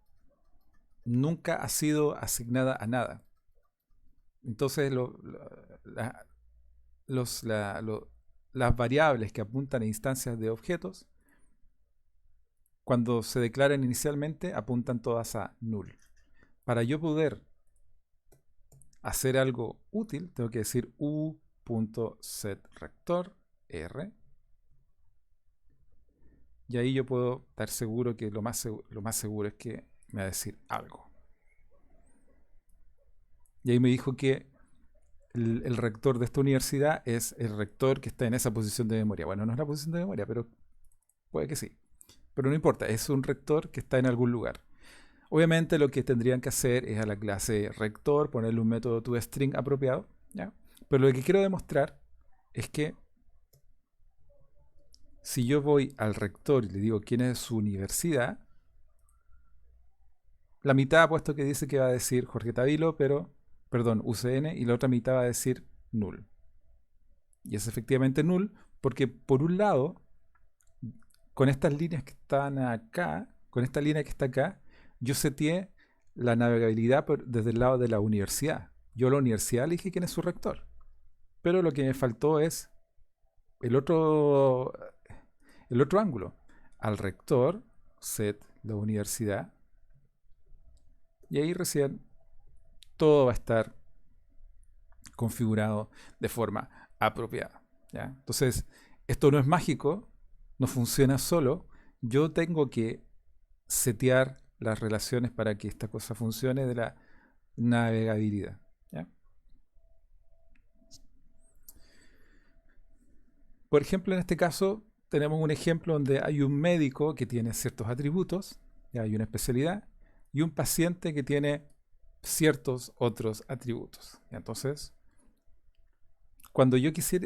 nunca ha sido asignada a nada. Entonces las variables que apuntan a instancias de objetos, cuando se declaran inicialmente, apuntan todas a null. Para yo poder hacer algo útil, tengo que decir u.setRector R. Y ahí yo puedo estar seguro que lo más seguro es que me va a decir algo. Y ahí me dijo que el rector de esta universidad es el rector que está en esa posición de memoria. Bueno, no es la posición de memoria, pero puede que sí. Pero no importa, es un rector que está en algún lugar. Obviamente lo que tendrían que hacer es a la clase rector ponerle un método toString apropiado, ¿ya? Pero lo que quiero demostrar es que si yo voy al rector y le digo quién es su universidad, la mitad ha puesto que dice que va a decir Jorge Tavilo, pero, perdón, UCN, y la otra mitad va a decir null. Y es efectivamente null porque por un lado, con estas líneas que están acá, con esta línea que está acá, yo seteé la navegabilidad desde el lado de la universidad. Yo a la universidad le dije quién es su rector. Pero lo que me faltó es el otro, el otro ángulo. Al rector, set la universidad, y ahí recién todo va a estar configurado de forma apropiada. ¿Ya? Entonces, esto no es mágico, no funciona solo. Yo tengo que setear las relaciones para que esta cosa funcione de la navegabilidad. ¿Ya? Por ejemplo, en este caso tenemos un ejemplo donde hay un médico que tiene ciertos atributos, ¿ya? Hay una especialidad, y un paciente que tiene ciertos otros atributos. ¿Ya? Entonces,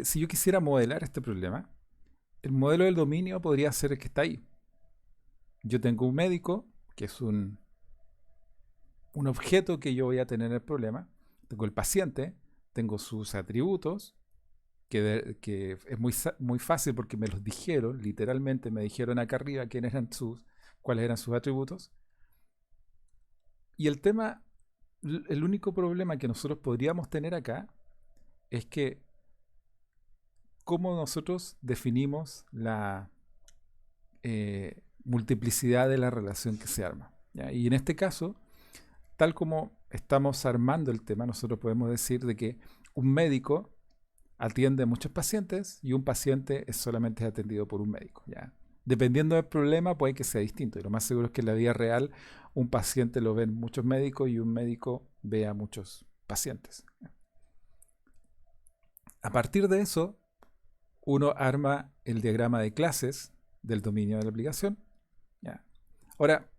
si yo quisiera modelar este problema, el modelo del dominio podría ser el que está ahí. Yo tengo un médico, que es un objeto que yo voy a tener el problema. Tengo el paciente, tengo sus atributos, que es muy fácil porque me los dijeron, literalmente me dijeron acá arriba cuáles eran sus atributos. Y el único problema que nosotros podríamos tener acá es que cómo nosotros definimos la multiplicidad de la relación que se arma. ¿Ya? Y en este caso, tal como estamos armando el tema, nosotros podemos decir de que un médico atiende a muchos pacientes y un paciente solamente es atendido por un médico. ¿Ya? Dependiendo del problema puede que sea distinto. Y lo más seguro es que en la vida real un paciente lo ven muchos médicos y un médico ve a muchos pacientes. ¿Ya? A partir de eso, uno arma el diagrama de clases del dominio de la aplicación. ¿Ya? Ahora,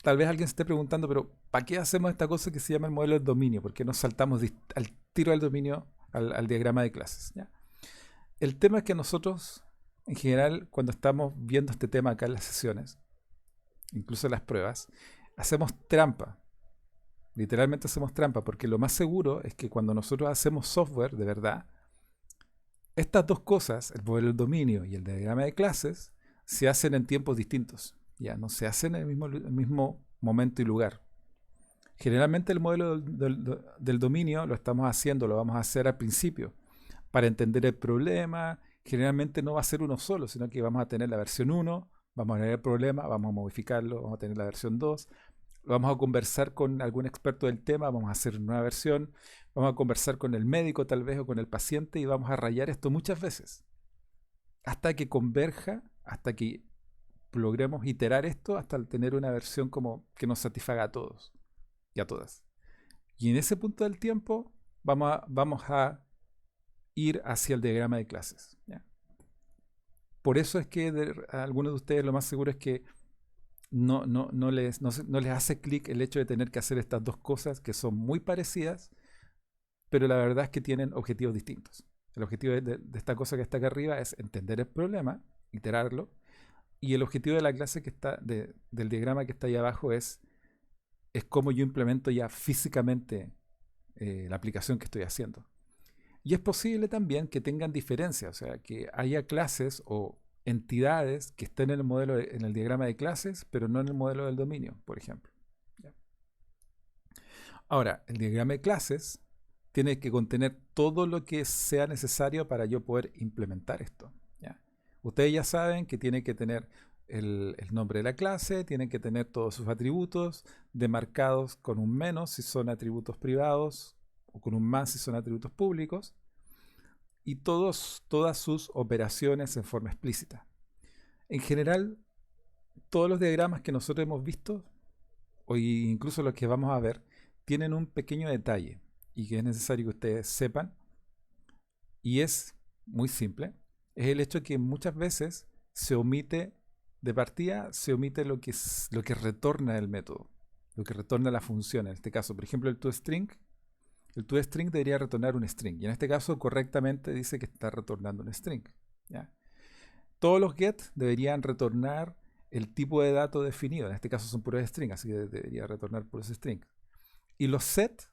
tal vez alguien se esté preguntando, pero ¿para qué hacemos esta cosa que se llama el modelo del dominio? ¿Por qué nos saltamos al tiro del dominio al diagrama de clases? ¿Ya? El tema es que nosotros, en general, cuando estamos viendo este tema acá en las sesiones, incluso en las pruebas, hacemos trampa. Literalmente hacemos trampa, porque lo más seguro es que cuando nosotros hacemos software de verdad, estas dos cosas, el modelo del dominio y el diagrama de clases, se hacen en tiempos distintos. Ya no se hacen en el mismo momento y lugar. Generalmente el modelo del dominio lo vamos a hacer al principio. Para entender el problema, generalmente no va a ser uno solo, sino que vamos a tener la versión 1, vamos a tener el problema, vamos a modificarlo, vamos a tener la versión 2, vamos a conversar con algún experto del tema, vamos a hacer una nueva versión, vamos a conversar con el médico tal vez o con el paciente y vamos a rayar esto muchas veces. Hasta que converja, hasta que logremos iterar esto, hasta tener una versión como que nos satisfaga a todos y a todas. Y en ese punto del tiempo vamos a ir hacia el diagrama de clases. ¿Ya? Por eso es que a algunos de ustedes lo más seguro es que no les hace clic el hecho de tener que hacer estas dos cosas que son muy parecidas, pero la verdad es que tienen objetivos distintos. El objetivo de esta cosa que está acá arriba es entender el problema, iterarlo, y el objetivo de la clase del diagrama que está ahí abajo es cómo yo implemento ya físicamente la aplicación que estoy haciendo. Y es posible también que tengan diferencias, o sea, que haya clases o entidades que estén en el diagrama de clases, pero no en el modelo del dominio, por ejemplo. ¿Ya? Ahora, el diagrama de clases tiene que contener todo lo que sea necesario para yo poder implementar esto. ¿Ya? Ustedes ya saben que tiene que tener el nombre de la clase, tiene que tener todos sus atributos demarcados con un menos si son atributos privados o con un más si son atributos públicos, y todas sus operaciones en forma explícita. En general, todos los diagramas que nosotros hemos visto, o incluso los que vamos a ver, tienen un pequeño detalle y que es necesario que ustedes sepan, y es muy simple. Es el hecho que muchas veces se omite de partida, lo que retorna el método, lo que retorna la función. En este caso, por ejemplo, el toString debería retornar un string, y en este caso correctamente dice que está retornando un string. ¿Ya? Todos los get deberían retornar el tipo de dato definido, en este caso son puros string, así que debería retornar puros string. Y los set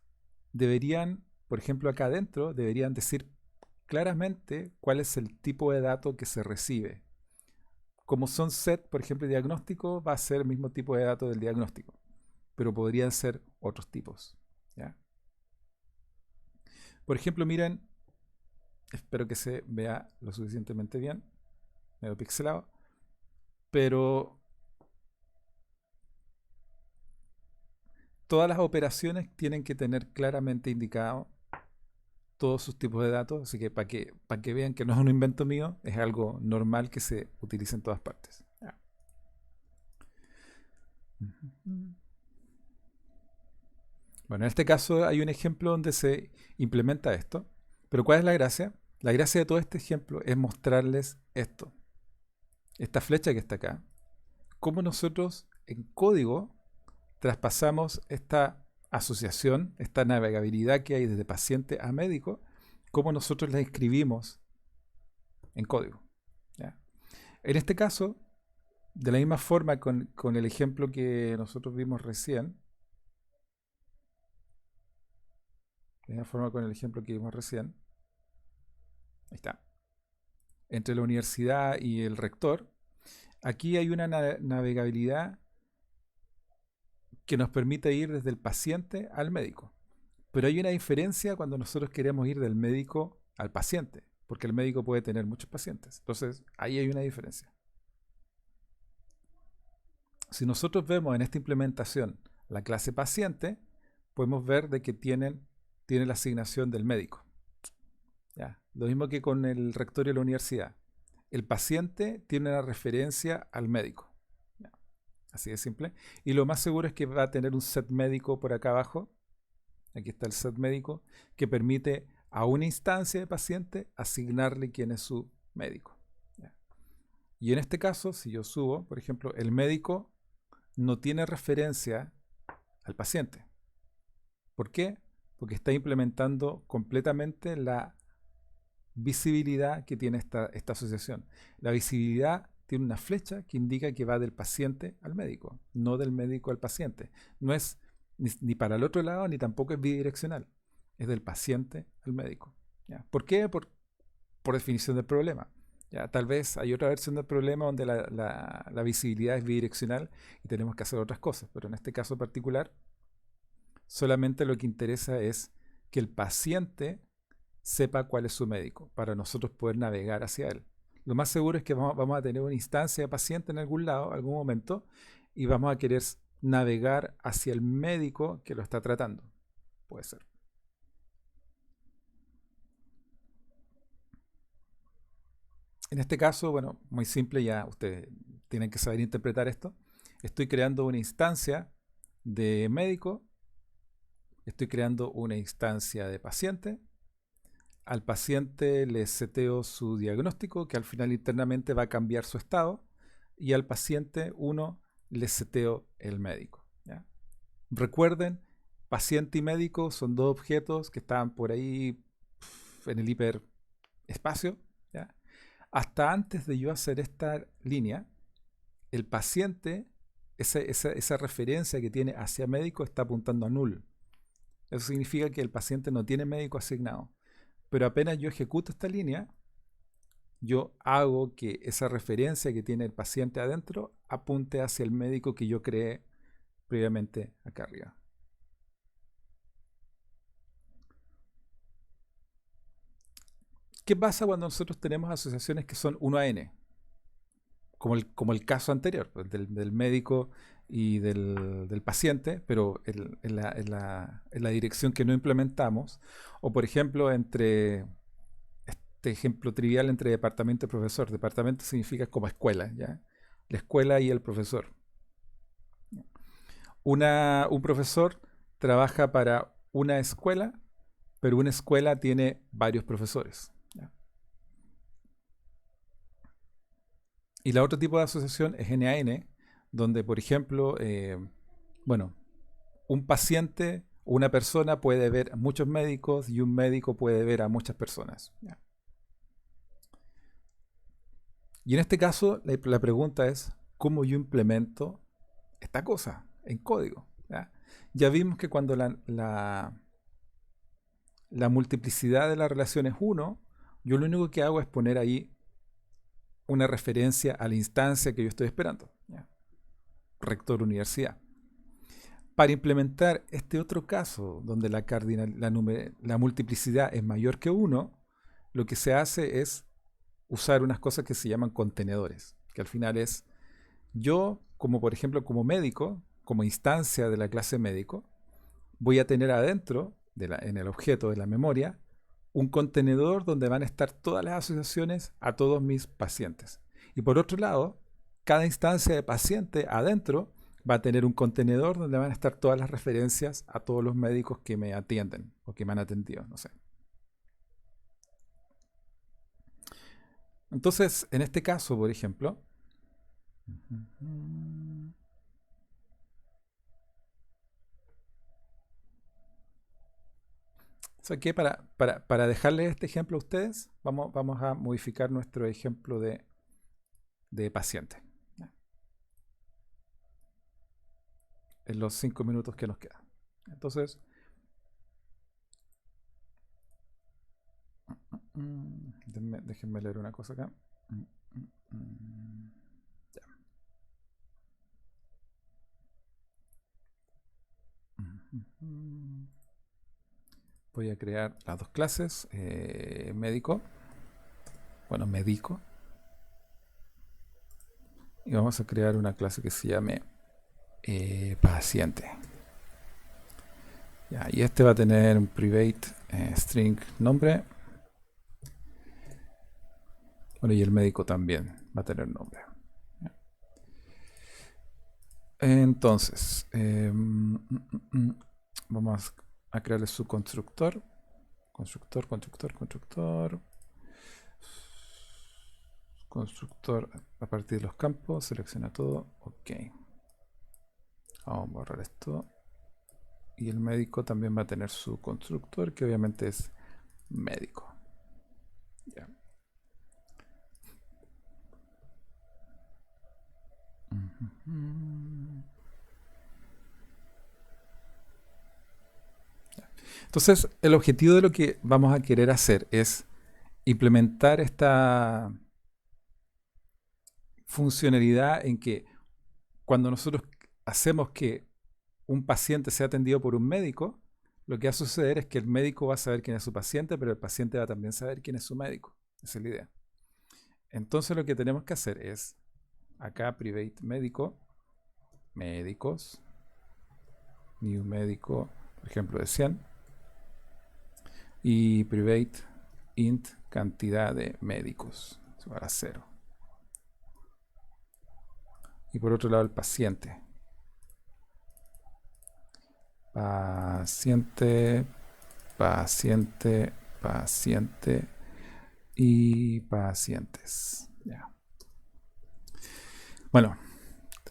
deberían, por ejemplo acá adentro, deberían decir claramente cuál es el tipo de dato que se recibe. Como son set, por ejemplo, diagnóstico, va a ser el mismo tipo de dato del diagnóstico. pero podrían ser otros tipos. ¿Ya? Por ejemplo, miren, espero que se vea lo suficientemente bien, medio pixelado, pero todas las operaciones tienen que tener claramente indicado todos sus tipos de datos, así que para que vean que no es un invento mío, es algo normal que se utiliza en todas partes. Ya. Bueno, en este caso hay un ejemplo donde se implementa esto, pero ¿cuál es la gracia? La gracia de todo este ejemplo es mostrarles esto, esta flecha que está acá, cómo nosotros en código traspasamos esta asociación, esta navegabilidad que hay desde paciente a médico, cómo nosotros la escribimos en código. ¿Ya? En este caso, de la misma forma con el ejemplo que nosotros vimos recién, ahí está, entre la universidad y el rector, aquí hay una navegabilidad que nos permite ir desde el paciente al médico. Pero hay una diferencia cuando nosotros queremos ir del médico al paciente, porque el médico puede tener muchos pacientes. Entonces, ahí hay una diferencia. Si nosotros vemos en esta implementación la clase paciente, podemos ver de que tiene la asignación del médico. ¿Ya? Lo mismo que con el rectorio de la universidad. El paciente tiene la referencia al médico. ¿Ya? Así de simple. Y lo más seguro es que va a tener un set médico por acá abajo. Aquí está el set médico que permite a una instancia de paciente asignarle quién es su médico. ¿Ya? Y en este caso, si yo subo, por ejemplo, el médico no tiene referencia al paciente. ¿Por qué? Porque está implementando completamente la visibilidad que tiene esta asociación. La visibilidad tiene una flecha que indica que va del paciente al médico, no del médico al paciente. No es ni para el otro lado, ni tampoco es bidireccional. Es del paciente al médico. ¿Ya? ¿Por qué? Por definición del problema. ¿Ya? Tal vez hay otra versión del problema donde la visibilidad es bidireccional y tenemos que hacer otras cosas, pero en este caso particular, solamente lo que interesa es que el paciente sepa cuál es su médico, para nosotros poder navegar hacia él. Lo más seguro es que vamos a tener una instancia de paciente en algún lado, algún momento, y vamos a querer navegar hacia el médico que lo está tratando. Puede ser. En este caso, bueno, muy simple, ya ustedes tienen que saber interpretar esto. Estoy creando una instancia de médico, estoy creando una instancia de paciente. Al paciente le seteo su diagnóstico, que al final internamente va a cambiar su estado, y al paciente 1 le seteo el médico. ¿Ya? Recuerden, paciente y médico son dos objetos que estaban por ahí en el hiperespacio. ¿Ya? Hasta antes de yo hacer esta línea, el paciente, esa referencia que tiene hacia médico está apuntando a null. Eso significa que el paciente no tiene médico asignado. Pero apenas yo ejecuto esta línea, yo hago que esa referencia que tiene el paciente adentro apunte hacia el médico que yo creé previamente acá arriba. ¿Qué pasa cuando nosotros tenemos asociaciones que son 1 a n? Como el caso anterior, pues, del médico y del paciente, pero en la dirección que no implementamos. O por ejemplo, entre este ejemplo trivial entre departamento y profesor. Departamento significa como escuela, ¿ya? La escuela y el profesor. Un profesor trabaja para una escuela, pero una escuela tiene varios profesores. ¿Ya? Y la otro tipo de asociación es N-A-N, donde, por ejemplo, bueno, un paciente o una persona puede ver a muchos médicos y un médico puede ver a muchas personas. ¿Ya? Y en este caso, la pregunta es, ¿cómo yo implemento esta cosa en código? ¿Ya? Ya vimos que cuando la multiplicidad de la relación es 1, yo lo único que hago es poner ahí una referencia a la instancia que yo estoy esperando. ¿Ya? Rector universidad. Para implementar este otro caso, donde la multiplicidad es mayor que 1, lo que se hace es usar unas cosas que se llaman contenedores, que al final es yo, como por ejemplo como médico, como instancia de la clase médico, voy a tener adentro, en el objeto de la memoria, un contenedor donde van a estar todas las asociaciones a todos mis pacientes. Y por otro lado, cada instancia de paciente adentro va a tener un contenedor donde van a estar todas las referencias a todos los médicos que me atienden o que me han atendido, no sé. Entonces, en este caso, por ejemplo, o sea que para dejarles este ejemplo a ustedes, vamos a modificar nuestro ejemplo de paciente en los 5 minutos que nos quedan. Entonces, déjenme leer una cosa acá. Ya. Voy a crear las dos clases, médico, bueno, médico, y vamos a crear una clase que se llame paciente. Ya, y este va a tener un private string nombre. Bueno, y el médico también va a tener nombre. Ya. Entonces, vamos a crearle su constructor. Constructor. Constructor a partir de los campos. Selecciona todo. Ok. Vamos a borrar esto. Y el médico también va a tener su constructor, que obviamente es médico. Ya. Entonces, el objetivo de lo que vamos a querer hacer es implementar esta funcionalidad en que cuando nosotros hacemos que un paciente sea atendido por un médico, lo que va a suceder es que el médico va a saber quién es su paciente, pero el paciente va a también saber quién es su médico. Esa es la idea. Entonces lo que tenemos que hacer es, acá private médico, médicos, new médico, por ejemplo de 100, y private int cantidad de médicos, igual a 0. Y por otro lado el paciente. Paciente y pacientes. Ya. Bueno,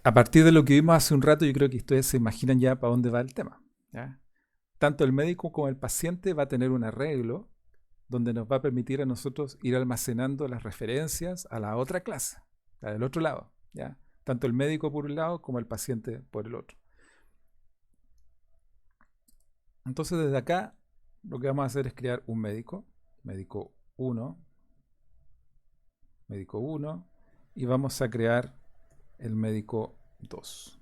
a partir de lo que vimos hace un rato, yo creo que ustedes se imaginan ya para dónde va el tema. ¿Ya? Tanto el médico como el paciente va a tener un arreglo donde nos va a permitir a nosotros ir almacenando las referencias a la otra clase, la del otro lado. ¿Ya? Tanto el médico por un lado como el paciente por el otro. Entonces desde acá lo que vamos a hacer es crear un médico, médico 1, y vamos a crear el médico 2.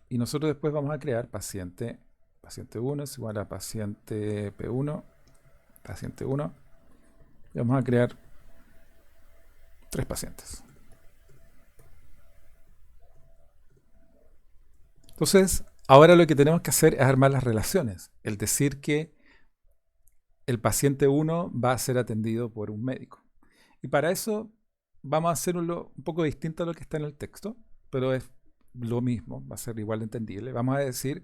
Y nosotros después vamos a crear paciente 1 es igual a paciente P1, paciente 1, y vamos a crear 3 pacientes. Entonces, ahora lo que tenemos que hacer es armar las relaciones, el decir que el paciente 1 va a ser atendido por un médico. Y para eso vamos a hacerlo un poco distinto a lo que está en el texto, pero es lo mismo, va a ser igual de entendible. Vamos a decir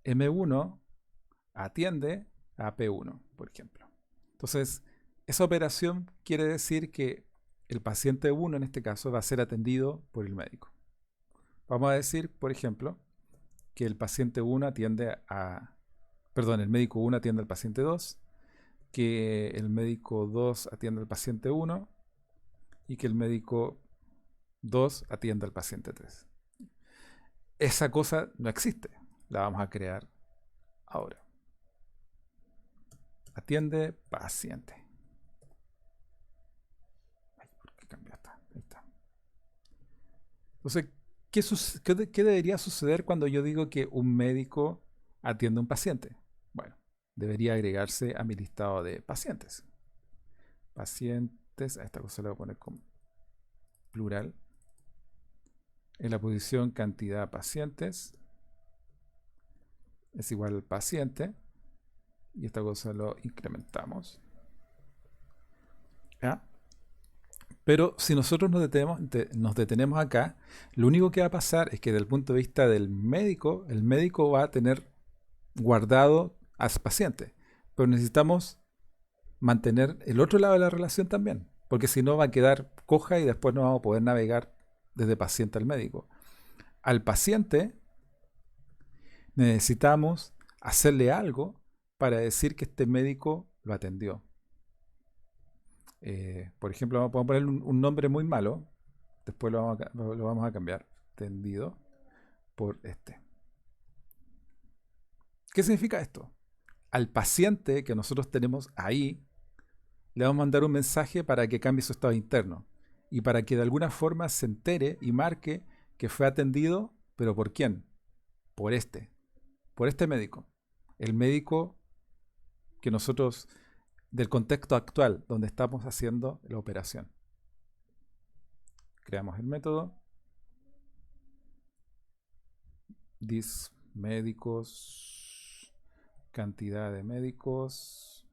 M1 atiende a P1, por ejemplo. Entonces, esa operación quiere decir que el paciente 1 en este caso va a ser atendido por el médico. Vamos a decir, por ejemplo, que el paciente 1 atiende a... Perdón, el médico 1 atiende al paciente 2, que el médico 2 atiende al paciente 1 y que el médico 2 atiende al paciente 3. Esa cosa no existe, la vamos a crear ahora. Atiende paciente. Ay, ¿por qué cambió esta? Ahí está. Entonces, ¿qué debería suceder cuando yo digo que un médico atiende a un paciente? Bueno, debería agregarse a mi listado de pacientes. Pacientes, a esta cosa la voy a poner como plural. En la posición cantidad pacientes es igual al paciente. Y esta cosa lo incrementamos. ¿Ya? Pero si nosotros nos detenemos acá, lo único que va a pasar es que desde el punto de vista del médico, el médico va a tener guardado a su paciente. Pero necesitamos mantener el otro lado de la relación también, porque si no va a quedar coja y después no vamos a poder navegar desde paciente al médico. Al paciente necesitamos hacerle algo para decir que este médico lo atendió. Por ejemplo, vamos a poner un nombre muy malo, después lo vamos a cambiar, atendido por este. ¿Qué significa esto? Al paciente que nosotros tenemos ahí, le vamos a mandar un mensaje para que cambie su estado interno y para que de alguna forma se entere y marque que fue atendido, pero ¿por quién? Por este médico. El médico que nosotros, del contexto actual, donde estamos haciendo la operación. Creamos el método. Dis médicos, cantidad de médicos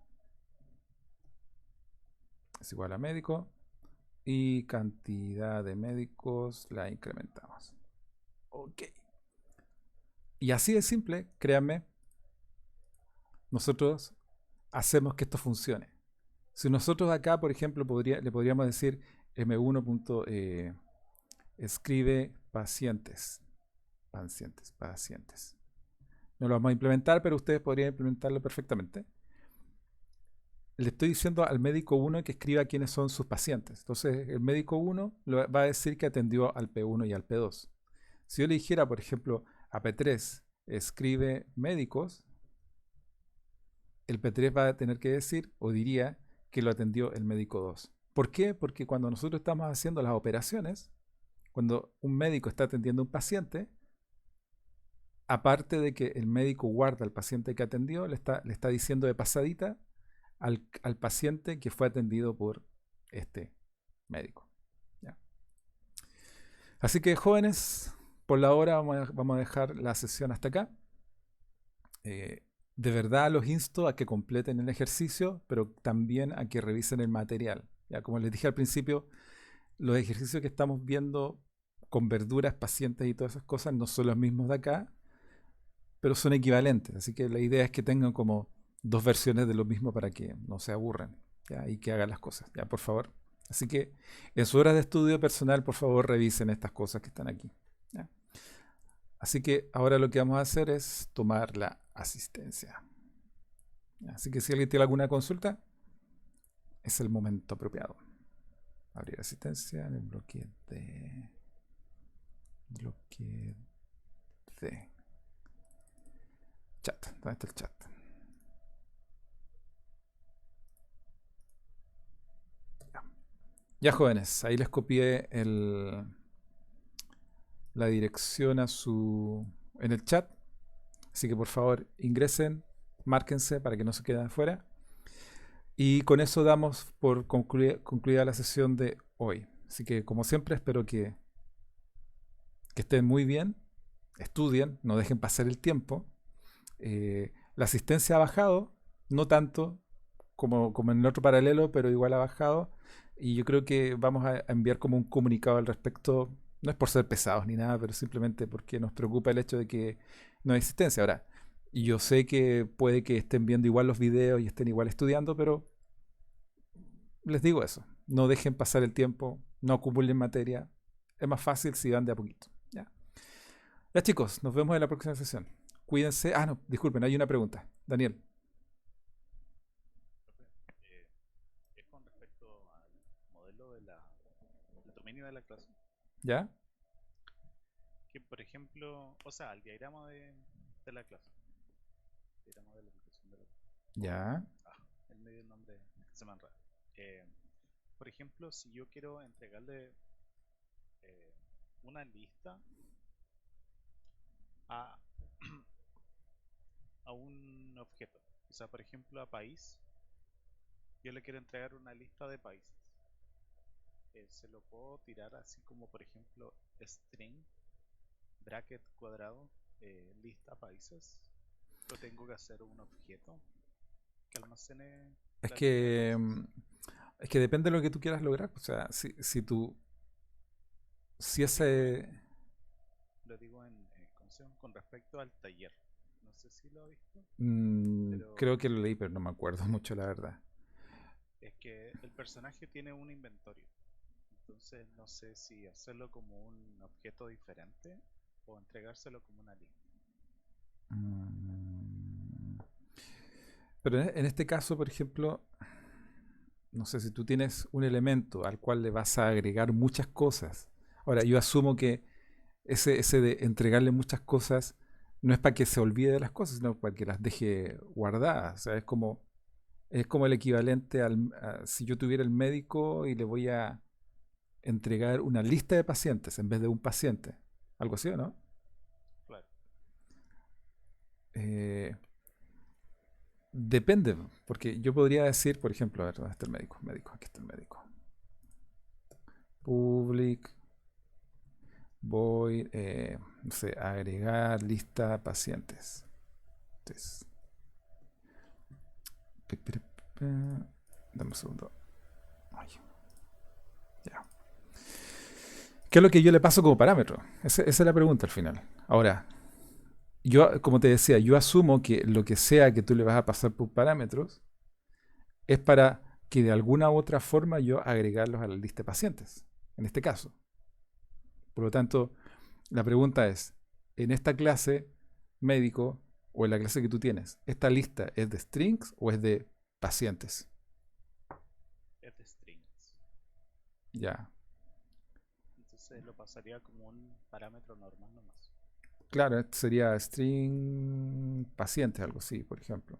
es igual a médico y cantidad de médicos la incrementamos. Ok. Y así de simple, créanme, nosotros hacemos que esto funcione. Si nosotros acá, por ejemplo, le podríamos decir m1. Escribe pacientes. Pacientes. No lo vamos a implementar, pero ustedes podrían implementarlo perfectamente. Le estoy diciendo al médico 1 que escriba quiénes son sus pacientes. Entonces, el médico 1 va a decir que atendió al P1 y al P2. Si yo le dijera, por ejemplo, a P3, escribe médicos, el P3 va a tener que decir o diría que lo atendió el médico 2. ¿Por qué? Porque cuando nosotros estamos haciendo las operaciones, cuando un médico está atendiendo a un paciente, aparte de que el médico guarda al paciente que atendió, le está diciendo de pasadita al paciente que fue atendido por este médico. ¿Ya? Así que jóvenes, por la hora vamos a dejar la sesión hasta acá. De verdad los insto a que completen el ejercicio, pero también a que revisen el material. Ya, como les dije al principio, los ejercicios que estamos viendo con verduras, pacientes y todas esas cosas no son los mismos de acá, pero son equivalentes. Así que la idea es que tengan como dos versiones de lo mismo para que no se aburran, ¿ya? Y que hagan las cosas, ya, por favor. Así que en su hora de estudio personal, por favor, revisen estas cosas que están aquí, ¿ya? Así que ahora lo que vamos a hacer es tomar la asistencia. Así que si alguien tiene alguna consulta, es el momento apropiado. Abrir asistencia en el bloque de chat. ¿Dónde está el chat? Ya, jóvenes, ahí les copié la dirección en el chat. Así que por favor ingresen, márquense para que no se queden afuera. Y con eso damos por concluida la sesión de hoy. Así que como siempre espero que estén muy bien, estudien, no dejen pasar el tiempo. La asistencia ha bajado, no tanto como en el otro paralelo, pero igual ha bajado. Y yo creo que vamos a enviar como un comunicado al respecto. No es por ser pesados ni nada, pero simplemente porque nos preocupa el hecho de que no hay asistencia. Ahora, y yo sé que puede que estén viendo igual los videos y estén igual estudiando, pero les digo eso. No dejen pasar el tiempo, no acumulen materia. Es más fácil si van de a poquito. Ya, ya chicos, nos vemos en la próxima sesión. Cuídense. Ah, no, disculpen, hay una pregunta. Daniel. Es con respecto al modelo del dominio de la clase. ¿Ya? Que por ejemplo, o sea, el diagrama de la clase. Diagrama de la aplicación de la clase. ¿Ya? El medio del nombre se me enreda. Por ejemplo, si yo quiero entregarle una lista a, a un objeto. O sea, por ejemplo, a país, yo le quiero entregar una lista de países. Se lo puedo tirar así como, por ejemplo, string, bracket cuadrado, lista países. Lo tengo que hacer un objeto que almacene Es la lista de que, países. es que depende de lo que tú quieras lograr. O sea, si Lo digo ese, en, lo digo en ¿cómo se llama? Con respecto al taller. No sé si lo ha visto, pero creo que lo leí, pero no me acuerdo mucho, la verdad. es que el personaje tiene un inventario. Entonces no sé si hacerlo como un objeto diferente o entregárselo como una lista. Mm, Pero en este caso, por ejemplo, no sé si tú tienes un elemento al cual le vas a agregar muchas cosas. Ahora, yo asumo que ese de entregarle muchas cosas no es para que se olvide de las cosas, sino para que las deje guardadas. O sea, es como el equivalente si yo tuviera el médico y le voy a entregar una lista de pacientes en vez de un paciente. Algo así, ¿o no? Claro. Eh, Depende, porque yo podría decir, por ejemplo, a ver, ¿dónde está el médico? Médico, aquí está el médico. Public, voy, no sé, agregar lista pacientes. Entonces, dame un segundo. Ay, ya. ¿Qué es lo que yo le paso como parámetro? Esa es la pregunta al final. Ahora, yo, como te decía, yo asumo que lo que sea que tú le vas a pasar por parámetros es para que de alguna u otra forma yo agregarlos a la lista de pacientes, en este caso. Por lo tanto, la pregunta es, en esta clase médico o en la clase que tú tienes, ¿esta lista es de strings o es de pacientes? Es de strings. Ya, Entonces lo pasaría como un parámetro normal nomás. claro, esto sería string pacientes, algo así, por ejemplo.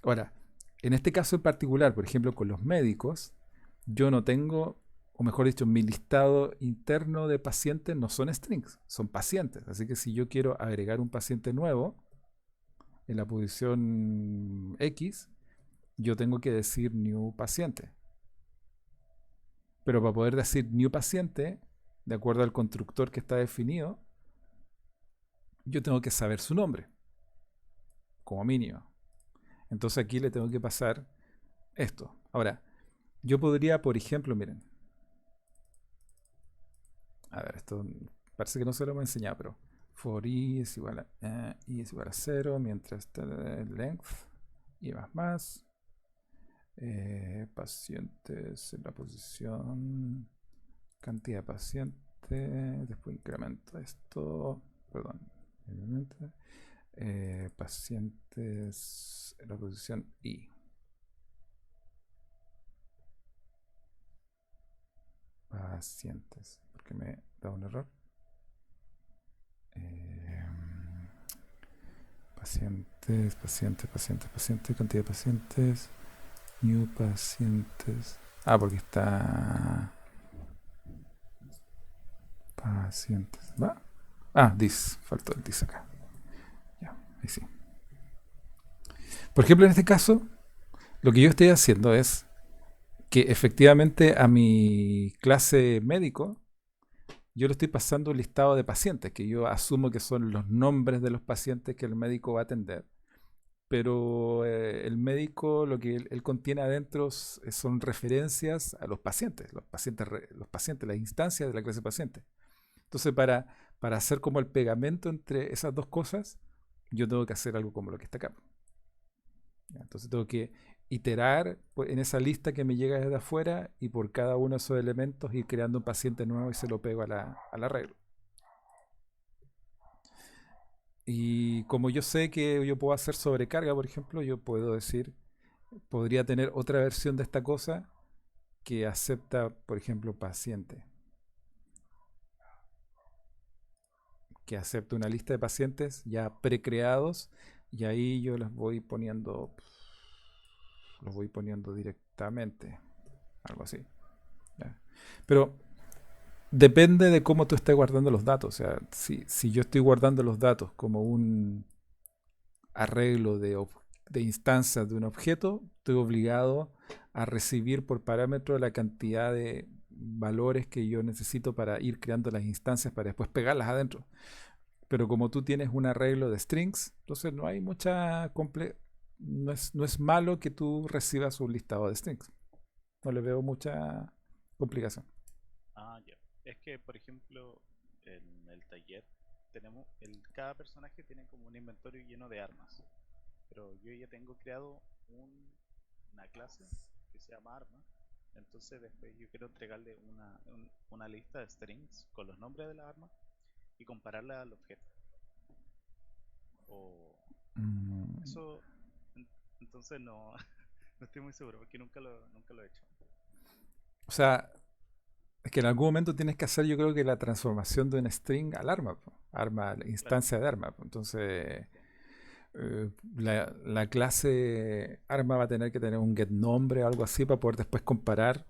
Ahora, en este caso en particular, por ejemplo, con los médicos, yo no tengo, o mejor dicho, mi listado interno de pacientes no son strings, son pacientes. Así que si yo quiero agregar un paciente nuevo en la posición X, yo tengo que decir new paciente. Pero para poder decir new paciente, de acuerdo al constructor que está definido, yo tengo que saber su nombre, como mínimo. Entonces aquí le tengo que pasar esto. Ahora, yo podría, por ejemplo, miren, a ver, esto parece que no se lo hemos enseñado, pero for i es igual i es igual a 0, mientras length i más. Pacientes en la posición, cantidad de pacientes, después incremento esto, perdón, pacientes en la posición i. Pacientes, porque me da un error. Pacientes, cantidad de pacientes, new pacientes. Ah, porque está pacientes. ¿Va? Ah, this, faltó el this acá. Ya, ahí sí. Por ejemplo, en este caso, lo que yo estoy haciendo es que efectivamente a mi clase médico yo le estoy pasando un listado de pacientes, que yo asumo que son los nombres de los pacientes que el médico va a atender. Pero el médico lo que él contiene adentro son referencias a los pacientes, las instancias de la clase paciente. Entonces, para hacer como el pegamento entre esas dos cosas, yo tengo que hacer algo como lo que está acá. Entonces tengo que iterar en esa lista que me llega desde afuera y por cada uno de esos elementos ir creando un paciente nuevo y se lo pego al arreglo. Y como yo sé que yo puedo hacer sobrecarga, por ejemplo, yo puedo decir, podría tener otra versión de esta cosa que acepta, por ejemplo, paciente. Que acepta una lista de pacientes ya precreados y ahí yo los voy poniendo directamente. Algo así. ¿Ya? Pero Depende de cómo tú estés guardando los datos. O sea, si yo estoy guardando los datos como un arreglo de instancias de un objeto, estoy obligado a recibir por parámetro la cantidad de valores que yo necesito para ir creando las instancias para después pegarlas adentro. Pero como tú tienes un arreglo de strings, entonces no hay mucha no es malo que tú recibas un listado de strings. No le veo mucha complicación. Ah, ya. Es que, por ejemplo, en el taller tenemos, cada personaje tiene como un inventario lleno de armas. Pero yo ya tengo creado una clase que se llama arma. Entonces después yo quiero entregarle una lista de strings con los nombres de las armas y compararla al objeto. O Mm, eso, en- entonces no, no estoy muy seguro porque nunca lo he hecho. O sea, es que en algún momento tienes que hacer, yo creo que la transformación de un string al arma, po. Arma, la Claro, instancia de arma, po. Entonces, la clase arma va a tener que tener un get nombre o algo así para poder después comparar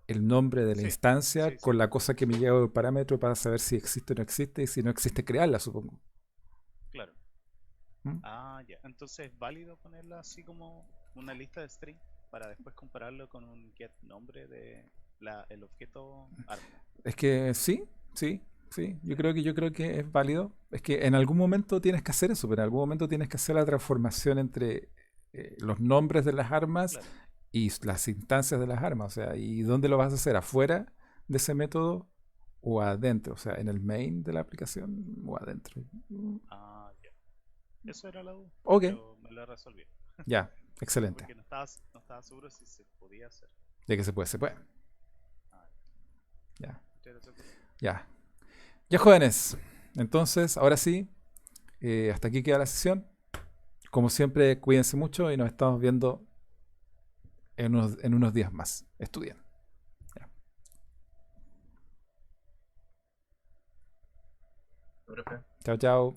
el nombre de la sí, instancia sí, sí, con la cosa que me llega del parámetro para saber si existe o no existe y si no existe crearla, supongo. claro. ¿Mm? Ah, ya. Entonces es válido ponerla así como una lista de string para después compararlo con un get nombre de el objeto arma. Es que sí, sí, sí. ¿Sí? Yo creo que es válido. Es que en algún momento tienes que hacer eso, pero en algún momento tienes que hacer la transformación entre los nombres de las armas Claro. y las instancias de las armas. O sea, ¿y dónde lo vas a hacer? ¿Afuera de ese método o adentro? O sea, en el main de la aplicación o adentro. Ah, ya. Eso era la duda, Ok, pero me la resolví. ya, excelente. Porque no estaba seguro si se podía hacer. Ya que se puede, se puede. Ah, Ya, muchas gracias, profe. ya. Ya, jóvenes. Entonces, ahora sí, hasta aquí queda la sesión. Como siempre, cuídense mucho y nos estamos viendo en unos días más. Estudien. Ya. Profe. Chao, chao.